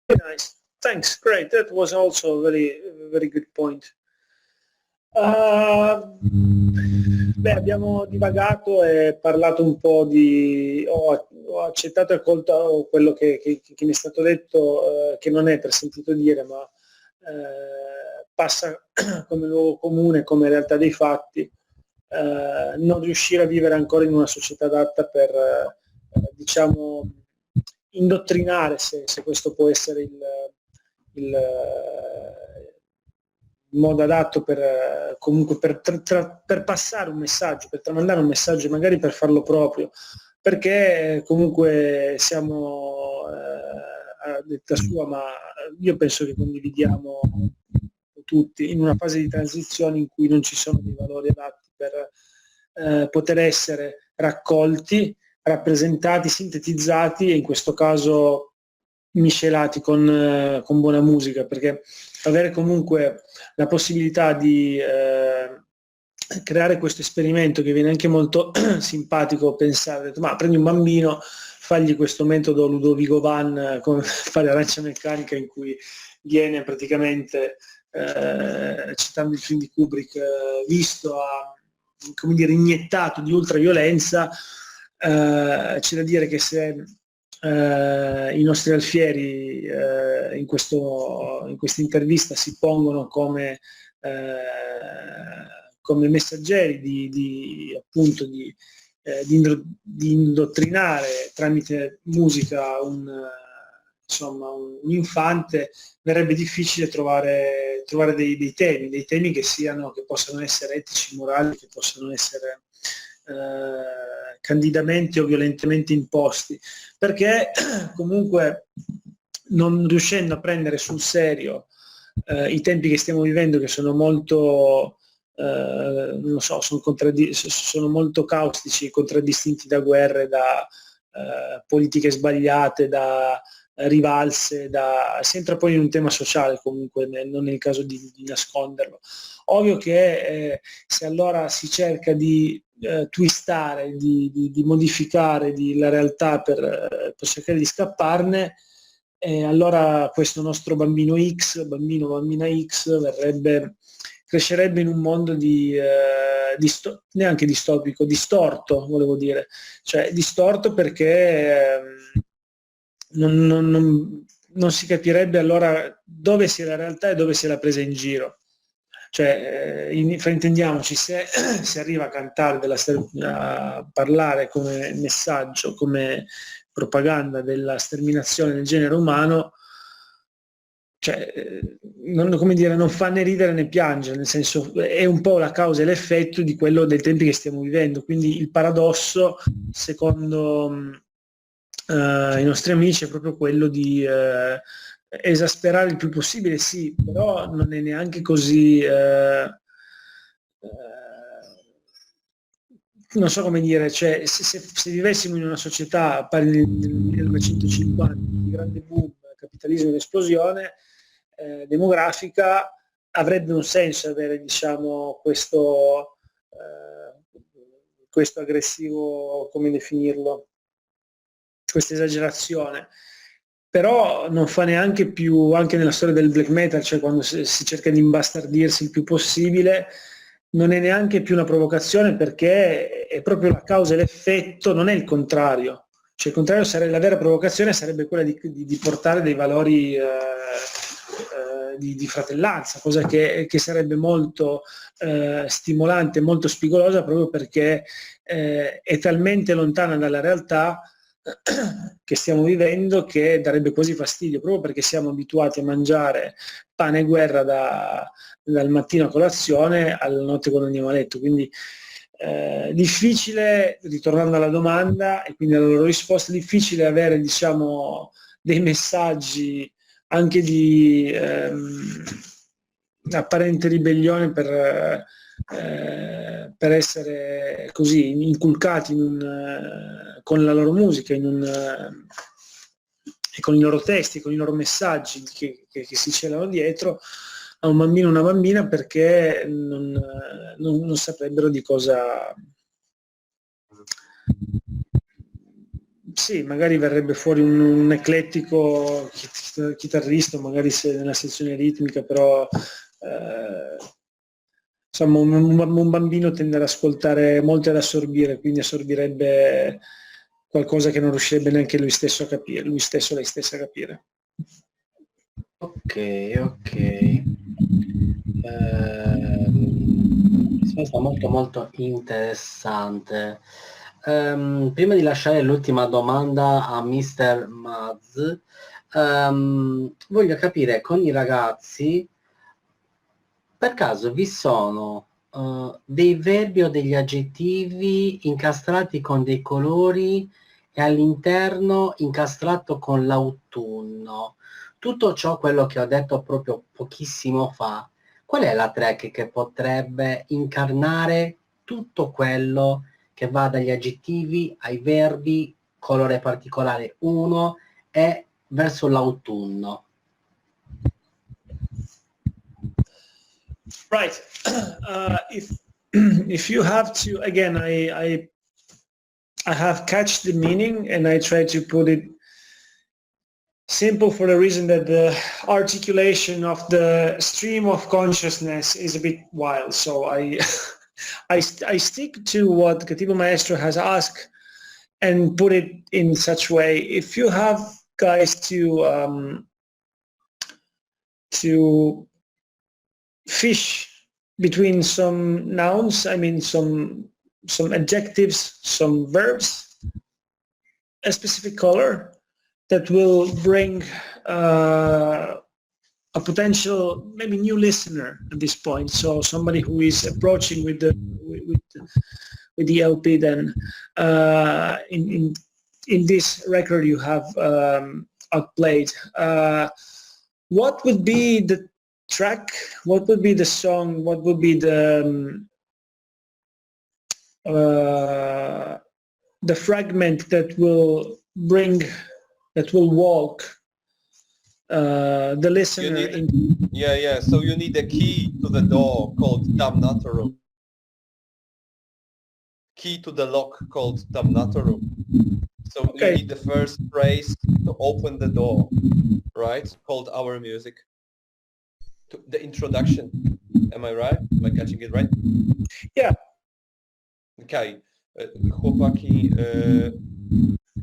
Very nice. Thanks. Great. That was also a very, very good point. Abbiamo divagato e parlato un po' ho accettato e accolto quello che mi è stato detto, che non è per sentito dire, ma passa come luogo comune, come realtà dei fatti, non riuscire a vivere ancora in una società adatta per, diciamo, indottrinare, se questo può essere il modo adatto per comunque per passare un messaggio, per tramandare un messaggio, magari per farlo proprio, perché comunque siamo a detta sua, ma io penso che condividiamo tutti in una fase di transizione in cui non ci sono dei valori adatti per poter essere raccolti, rappresentati, sintetizzati e in questo caso miscelati con buona musica, perché avere comunque la possibilità di creare questo esperimento, che viene anche molto simpatico pensare, ma prendi un bambino, fagli questo metodo Ludovico Van, come fare arancia meccanica, in cui viene praticamente, citando il film di Kubrick, visto come dire, iniettato di ultraviolenza. C'è da dire che se i nostri alfieri in questa intervista si pongono come messaggeri appunto di indottrinare tramite musica un infante, verrebbe difficile trovare dei temi che possano essere etici, morali, che possano essere candidamente o violentemente imposti, perché comunque non riuscendo a prendere sul serio i tempi che stiamo vivendo, che sono molto sono molto caustici, contraddistinti da guerre, da politiche sbagliate, da rivalse si entra poi in un tema sociale comunque, non è il caso di nasconderlo. Ovvio che se allora si cerca di twistare, di modificare la realtà per cercare di scapparne, allora questo nostro bambino X, bambina X, crescerebbe in un mondo neanche distopico, distorto, volevo dire. Cioè distorto perché non si capirebbe allora dove sia la realtà e dove sia la presa in giro. Cioè, fraintendiamoci, se si arriva a cantare, a parlare come messaggio, come propaganda della sterminazione del genere umano, cioè, non fa né ridere né piangere, nel senso è un po' la causa e l'effetto di quello dei tempi che stiamo vivendo. Quindi il paradosso, secondo i nostri amici, è proprio quello di esasperare il più possibile, sì, però non è neanche così non so come dire, cioè, se vivessimo in una società pari nel 1950 di grande boom, capitalismo in esplosione demografica, avrebbe un senso avere, diciamo, questo aggressivo, come definirlo, questa esagerazione. Però non fa neanche più, anche nella storia del black metal, cioè quando si cerca di imbastardirsi il più possibile, non è neanche più una provocazione, perché è proprio la causa e l'effetto, non è il contrario. Cioè il contrario la vera provocazione sarebbe quella di portare dei valori di fratellanza, cosa che sarebbe molto stimolante, molto spigolosa, proprio perché è talmente lontana dalla realtà che stiamo vivendo che darebbe quasi fastidio, proprio perché siamo abituati a mangiare pane e guerra dal mattino a colazione alla notte quando andiamo a letto. Quindi difficile, ritornando alla domanda e quindi alla loro risposta, difficile avere, diciamo, dei messaggi anche di apparente ribellione per essere così inculcati con la loro musica, e con i loro testi, con i loro messaggi che si celano dietro a un bambino o una bambina, perché non saprebbero di cosa. Sì, magari verrebbe fuori un eclettico chitarrista, magari nella sezione ritmica, però insomma un bambino tende ad ascoltare molto e ad assorbire, quindi assorbirebbe qualcosa che non riuscirebbe neanche lui stesso a capire, lui stesso, lei stessa a capire. Ok. Risposta molto molto interessante. Prima di lasciare l'ultima domanda a Mr. Maz, voglio capire con i ragazzi, per caso vi sono dei verbi o degli aggettivi incastrati con dei colori e all'interno incastrato con l'autunno? Tutto ciò, quello che ho detto proprio pochissimo fa, qual è la track che potrebbe incarnare tutto quello che va dagli aggettivi ai verbi, colore particolare 1 e verso l'autunno? Right. If you have to, again, I have catched the meaning and I try to put it simple, for the reason that the articulation of the stream of consciousness is a bit wild. So I stick to what Cattivo Maestro has asked and put it in such way. If you have guys to fish between some nouns, I mean some adjectives, some verbs, a specific color that will bring a potential maybe new listener at this point. So somebody who is approaching with the LP, then in this record you have outplayed. What would be the track? What would be the song? What would be the fragment that will walk the listener. Yeah. So you need a key to the door called Dammnatorum. Key to the lock called Dammnatorum. So you need the first phrase to open the door, right? Called Our Music. The introduction. Am I right? Am I catching it right? Yeah. Okay. Chłopaki,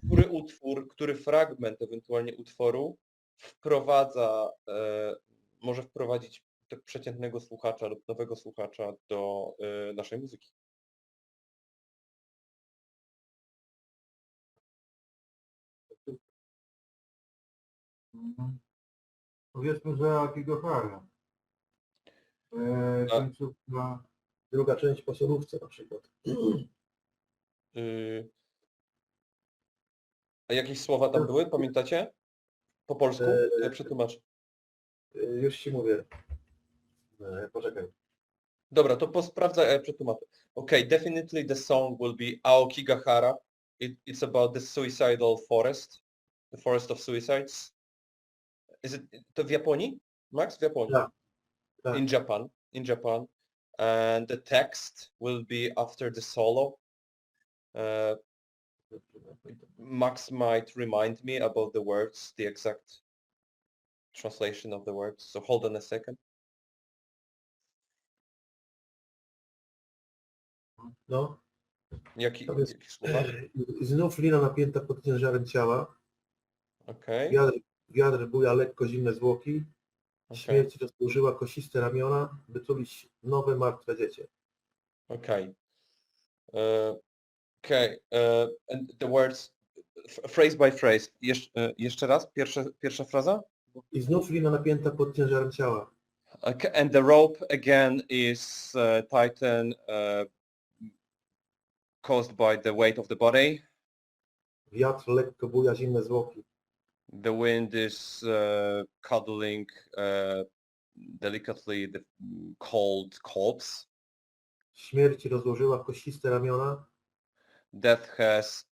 który utwór, który fragment ewentualnie utworu wprowadza, może wprowadzić tak przeciętnego słuchacza lub nowego słuchacza do naszej muzyki? Powiedzmy, że Askio Hara. Końcówka, druga część po solówce na przykład. A jakieś słowa tam były, pamiętacie? Po polsku? Ja przetłumaczę. Już ci mówię. Poczekaj. Dobra, to sprawdzę, ja przetłumaczę. Okay, definitely the song will be Aokigahara. It's about the suicidal forest. The forest of suicides. Is it to w Japonii? Max? W Japonii? Yeah. Yeah. In Japan. And the text will be after the solo. Max might remind me about the words, the exact translation of the words. So hold on a second. No. Jakie słowa? Znów lina napięta pod ciężarem ciała. Okay. Wiatr buja lekko zimne zwłoki. Śmierć rozłożyła kosiste ramiona, by tulić nowe, martwe dziecię. Okay. And the words, phrase by phrase. Jeszcze raz, pierwsza fraza? I znów lina napięta pod ciężarem ciała. Okay. And the rope again is tightened, caused by the weight of the body. Wiatr lekko buja zimne zwłoki. The wind is cuddling delicately the cold corpse. Śmierć rozłożyła kosiste ramiona. Death has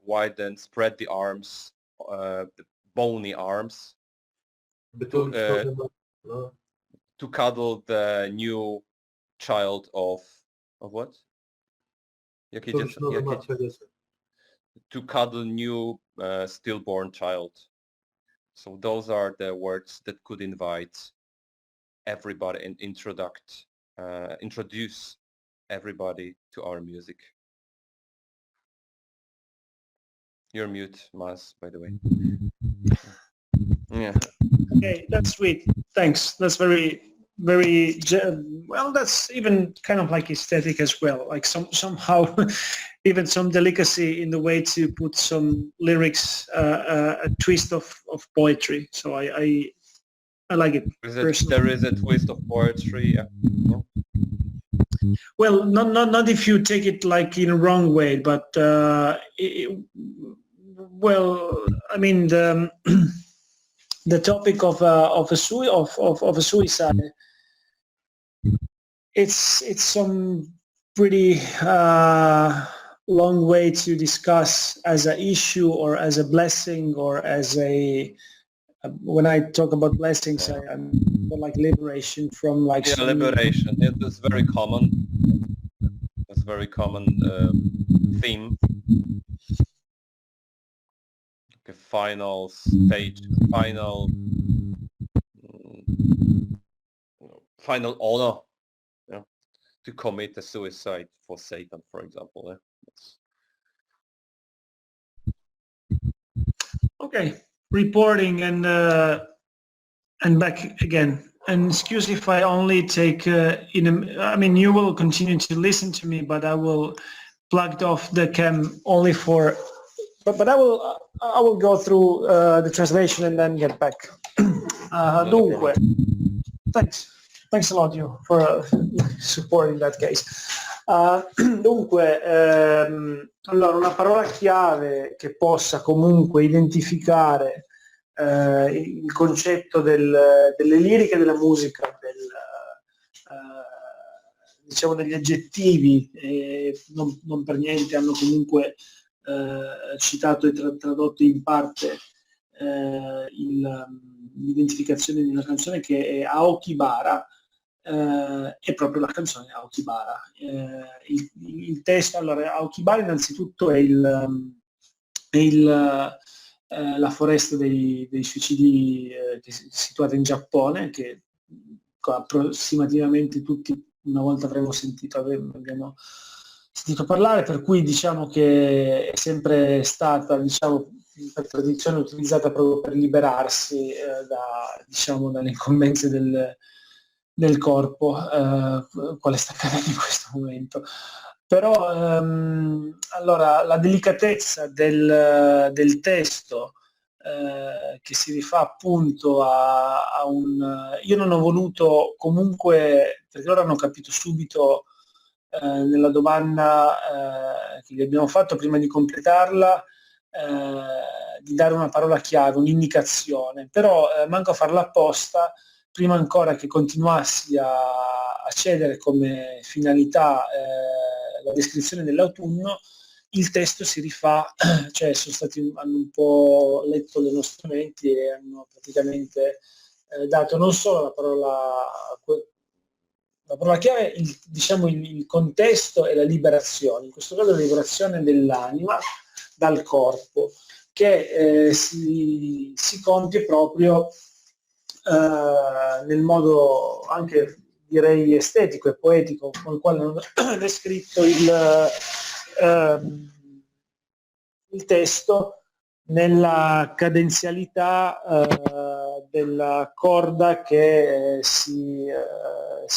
widened, spread the arms, the bony arms, to cuddle the new child of what? To cuddle new stillborn child. So those are the words that could invite everybody and introduce everybody to our music. You're mute, Maz, by the way. Yeah. Okay, that's sweet. Thanks. That's very well. That's even kind of like aesthetic as well. Like somehow, even some delicacy in the way to put some lyrics, a twist of poetry. So I like it. There is a twist of poetry. Yeah. Well, not if you take it like in a wrong way, but well, I mean the topic of a suicide. It's some pretty long way to discuss as an issue or as a blessing or as a. When I talk about blessings, I'm like liberation from like. Yeah, liberation. It's very common. It's a very common theme. Like a final stage, final honor, yeah, to commit a suicide for Satan, for example. Yeah. Okay. Reporting and back again. And excuse if I only take I mean, you will continue to listen to me, but I will plug off the cam only for. But I will go through the translation and then get back. Dunque, thanks a lot you for support in that case. Dunque, allora una parola chiave che possa comunque identificare il concetto delle liriche della musica, diciamo degli aggettivi, non per niente hanno comunque citato e tradotto in parte l'identificazione di una canzone che è Aokibara, è proprio la canzone Aokibara. Il testo, allora, Aokibara innanzitutto è la foresta dei suicidi che è situata in Giappone, che approssimativamente tutti una volta abbiamo sentito parlare, per cui diciamo che è sempre stata, diciamo, per tradizione utilizzata proprio per liberarsi dalle incombenze del corpo, quale sta accadendo in questo momento. Però allora la delicatezza del testo, che si rifà appunto a un... Io non ho voluto comunque, perché loro hanno capito subito nella domanda che gli abbiamo fatto prima di completarla, di dare una parola chiave, un'indicazione, però manco a farla apposta, prima ancora che continuassi a cedere come finalità la descrizione dell'autunno, il testo si rifà, cioè hanno un po' letto le nostre menti e hanno praticamente dato non solo la parola chiave, il contesto e la liberazione, in questo caso la liberazione dell'anima dal corpo, che si compie proprio nel modo anche direi estetico e poetico con il quale hanno descritto il testo, nella cadenzialità della corda che si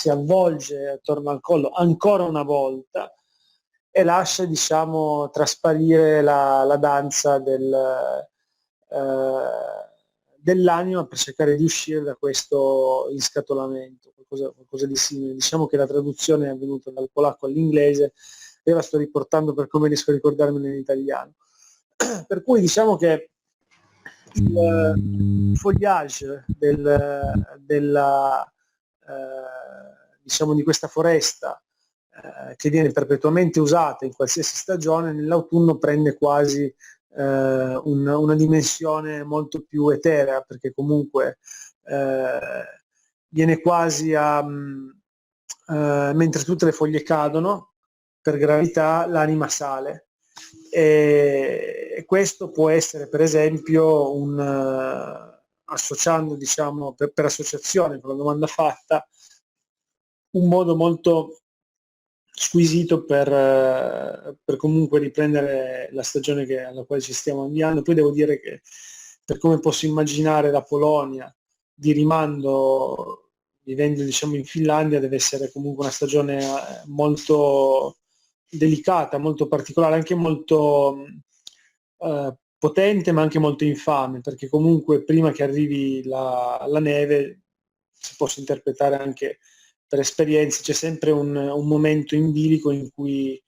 avvolge attorno al collo ancora una volta e lascia, diciamo, trasparire la danza dell'anima per cercare di uscire da questo inscatolamento, qualcosa di simile. Diciamo che la traduzione è avvenuta dal polacco all'inglese, io la sto riportando per come riesco a ricordarmela in italiano. Per cui diciamo che il fogliage diciamo di questa foresta che viene perpetuamente usata in qualsiasi stagione, nell'autunno prende quasi una dimensione molto più eterea, perché comunque viene quasi mentre tutte le foglie cadono, per gravità l'anima sale. E questo può essere per esempio associando, diciamo, per associazione con la domanda fatta, un modo molto squisito per comunque riprendere la stagione alla quale ci stiamo avviando. Poi devo dire che per come posso immaginare la Polonia di rimando, vivendo, diciamo, in Finlandia, deve essere comunque una stagione molto delicata, molto particolare, anche molto potente, ma anche molto infame, perché comunque prima che arrivi la neve, si possa interpretare anche per esperienze, c'è sempre un momento in bilico in cui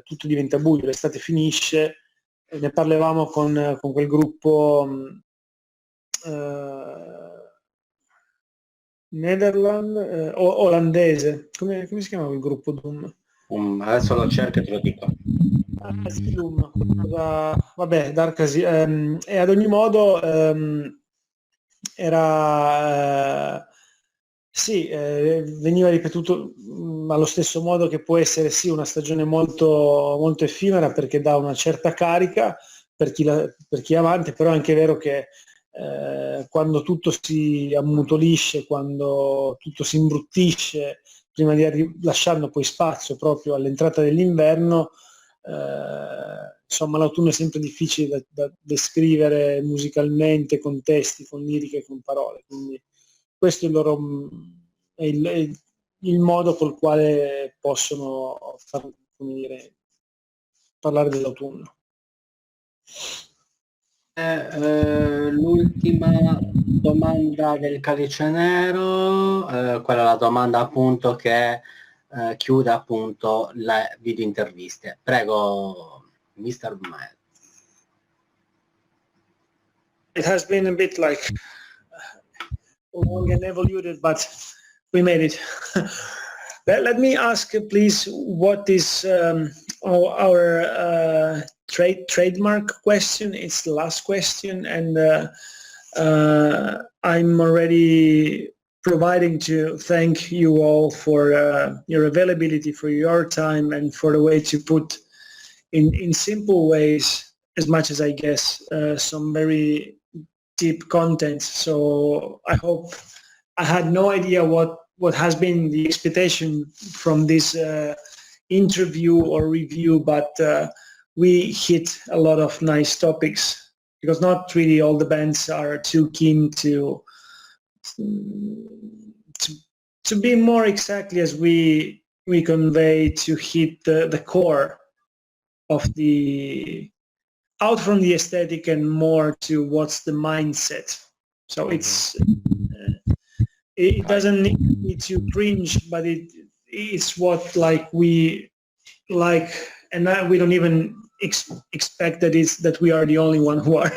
tutto diventa buio, l'estate finisce. Ne parlavamo con quel gruppo olandese, come si chiamava il gruppo Doom? Adesso lo cerco e te lo dico. Vabbè, Darkasi, e ad ogni modo era veniva ripetuto allo stesso modo, che può essere sì una stagione molto, molto effimera, perché dà una certa carica per chi è avanti, però è anche vero che quando tutto si ammutolisce, quando tutto si imbruttisce, prima di lasciando poi spazio proprio all'entrata dell'inverno, insomma l'autunno è sempre difficile da descrivere musicalmente, con testi, con liriche, con parole, quindi questo è il modo col quale possono parlare dell'autunno. L'ultima domanda del Calice Nero, quella è la domanda appunto che chiude appunto le video interviste. Prego, Mr. Matt. It has been a bit like long and evoluted, but we made it. Let me ask, please, what is our trademark question? It's the last question, and I'm already providing to thank you all for your availability, for your time, and for the way to put in simple ways, as much as I guess, some very deep content. So I hope I had no idea what has been the expectation from this interview or review, but we hit a lot of nice topics, because not really all the bands are too keen to be more exactly as we convey, to hit the core of the, out from the aesthetic and more to what's the mindset. So it doesn't need to cringe, but it's what we like, and we don't even expect that we are the only one who are.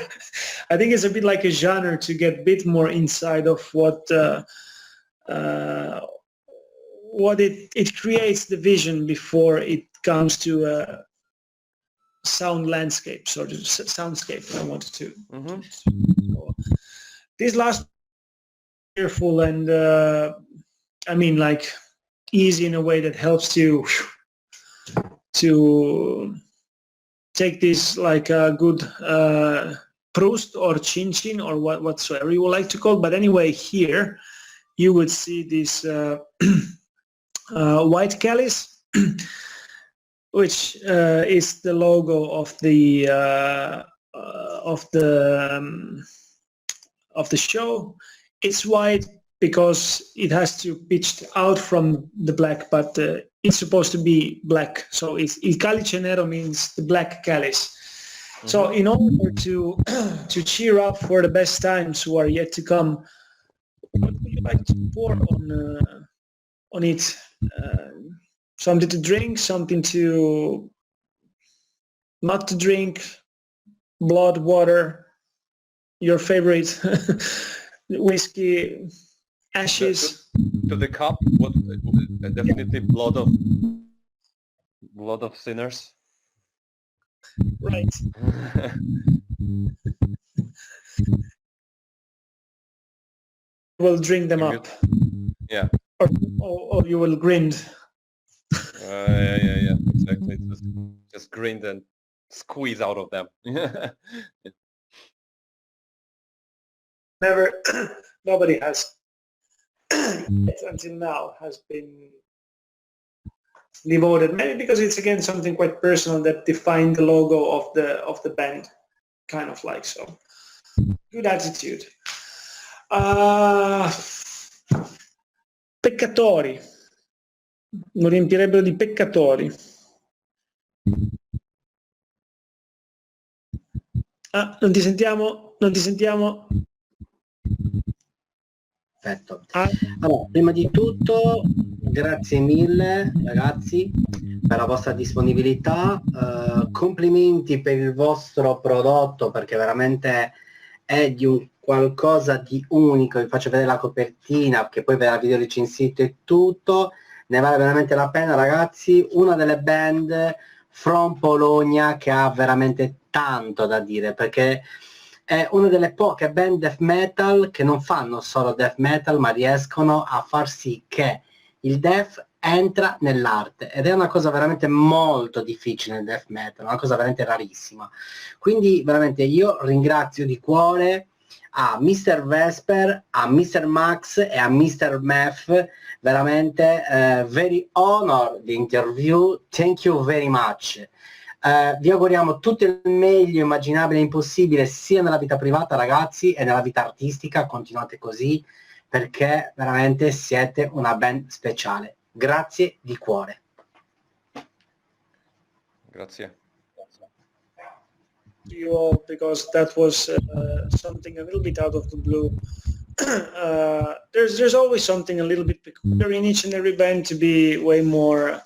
I think it's a bit like a genre to get a bit more inside of what it creates, the vision before it comes to a sound landscape, so the soundscape I wanted to. So, this last cheerful and I mean, like, easy in a way that helps you to take this like a good Proust or Chin Chin or whatsoever you would like to call it. But anyway, here you would see this white calice, which is the logo of the show. It's white because it has to pitch out from the black, but it's supposed to be black. So it's Il Calice Nero means the black calice. Mm-hmm. So in order to cheer up for the best times who are yet to come, what would you like to pour on it? Something to drink, something to not to drink, blood, water, your favorite whiskey, ashes. To the cup, what definitely blood of sinners. Right. We'll drink them up. Yeah. Or you will grind. Yeah, exactly. Just grind and squeeze out of them. Nobody has until now has been devoted, maybe because it's again something quite personal that defined the logo of the band, kind of like. So good attitude. Peccatori, lo riempirebbero di peccatori. Non ti sentiamo? Perfetto. Allora, prima di tutto grazie mille ragazzi per la vostra disponibilità, complimenti per il vostro prodotto, perché veramente è di un qualcosa di unico. Vi faccio vedere la copertina, che poi verrà video recensito e tutto, ne vale veramente la pena ragazzi. Una delle band from Bologna che ha veramente tanto da dire, perché è una delle poche band death metal che non fanno solo death metal, ma riescono a far sì che il death entra nell'arte, ed è una cosa veramente molto difficile nel death metal, una cosa veramente rarissima. Quindi veramente io ringrazio di cuore a Mr. Vesper, a Mr. Max e a Mr. Meth, veramente very honor the interview, thank you very much. Vi auguriamo tutto il meglio immaginabile e impossibile sia nella vita privata ragazzi e nella vita artistica, continuate così perché veramente siete una band speciale. Grazie di cuore. Grazie. You all, because that was something a little bit out of the blue. There's always something a little bit peculiar in each and every band to be way more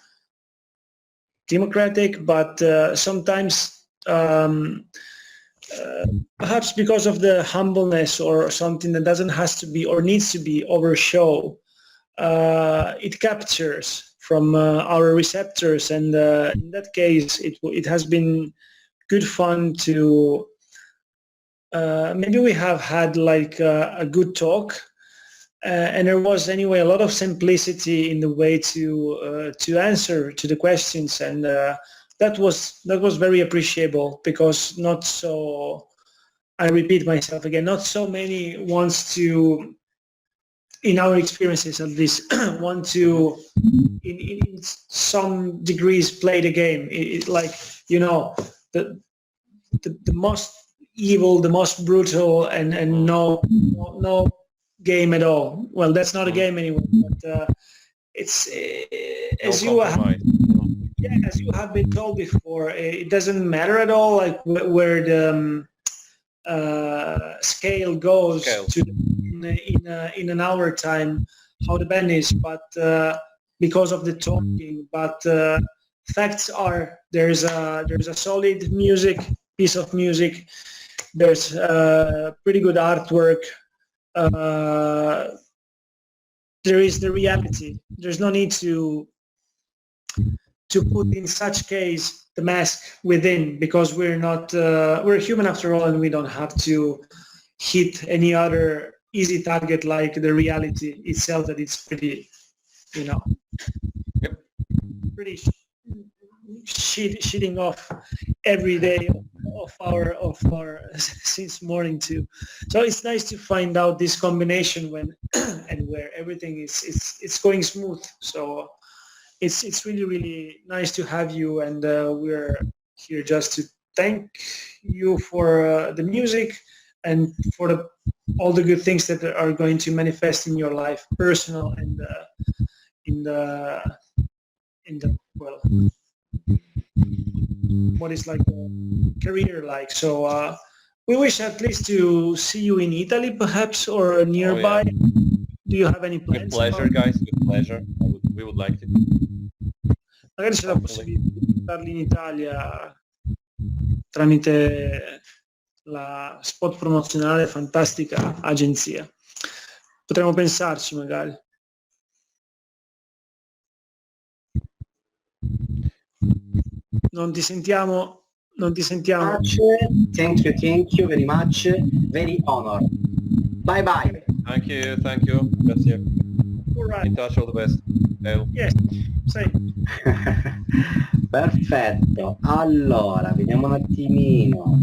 democratic, but sometimes perhaps because of the humbleness or something that doesn't has to be or needs to be over show, it captures from our receptors, and in that case it has been good fun to maybe we have had like a good talk, and there was anyway a lot of simplicity in the way to answer to the questions, and that was very appreciable, because not so, I repeat myself again, not so many wants to, in our experiences at least, want to in some degrees play the game. Like, you know, the most evil, the most brutal, and no game at all. Well, that's not a game anyway, but it's as you have been told before, it doesn't matter at all like where the scale goes to in an hour time, how the band is, but because of the talking. But facts are there's a solid piece of music. There's pretty good artwork. There is the reality. There's no need to put in such case the mask within, because we're not we're human after all, and we don't have to hit any other easy target like the reality itself, that it's pretty, you know, pretty shitting off every day of our since morning too. So it's nice to find out this combination when and where everything is going smooth. So it's really nice to have you, and we're here just to thank you for the music and for all the good things that are going to manifest in your life, personal and in the well, what is like career like. So we wish at least to see you in Italy, perhaps, or nearby. Oh, yeah. Do you have any plans? With pleasure, guys. With pleasure. We would like to. Magari c'è la possibilità di portarli in Italia tramite la spot promozionale fantastica agenzia. Potremmo pensarci magari. Non ti sentiamo. Thank you very much. Very honored. Bye bye. Thank you. Grazie. All right. In touch, all the best. Yes, same. Perfetto, allora vediamo un attimino,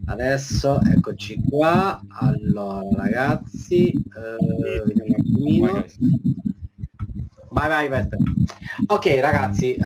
adesso eccoci qua. Allora ragazzi, vediamo un attimino. Vai Peppe. Ok ragazzi,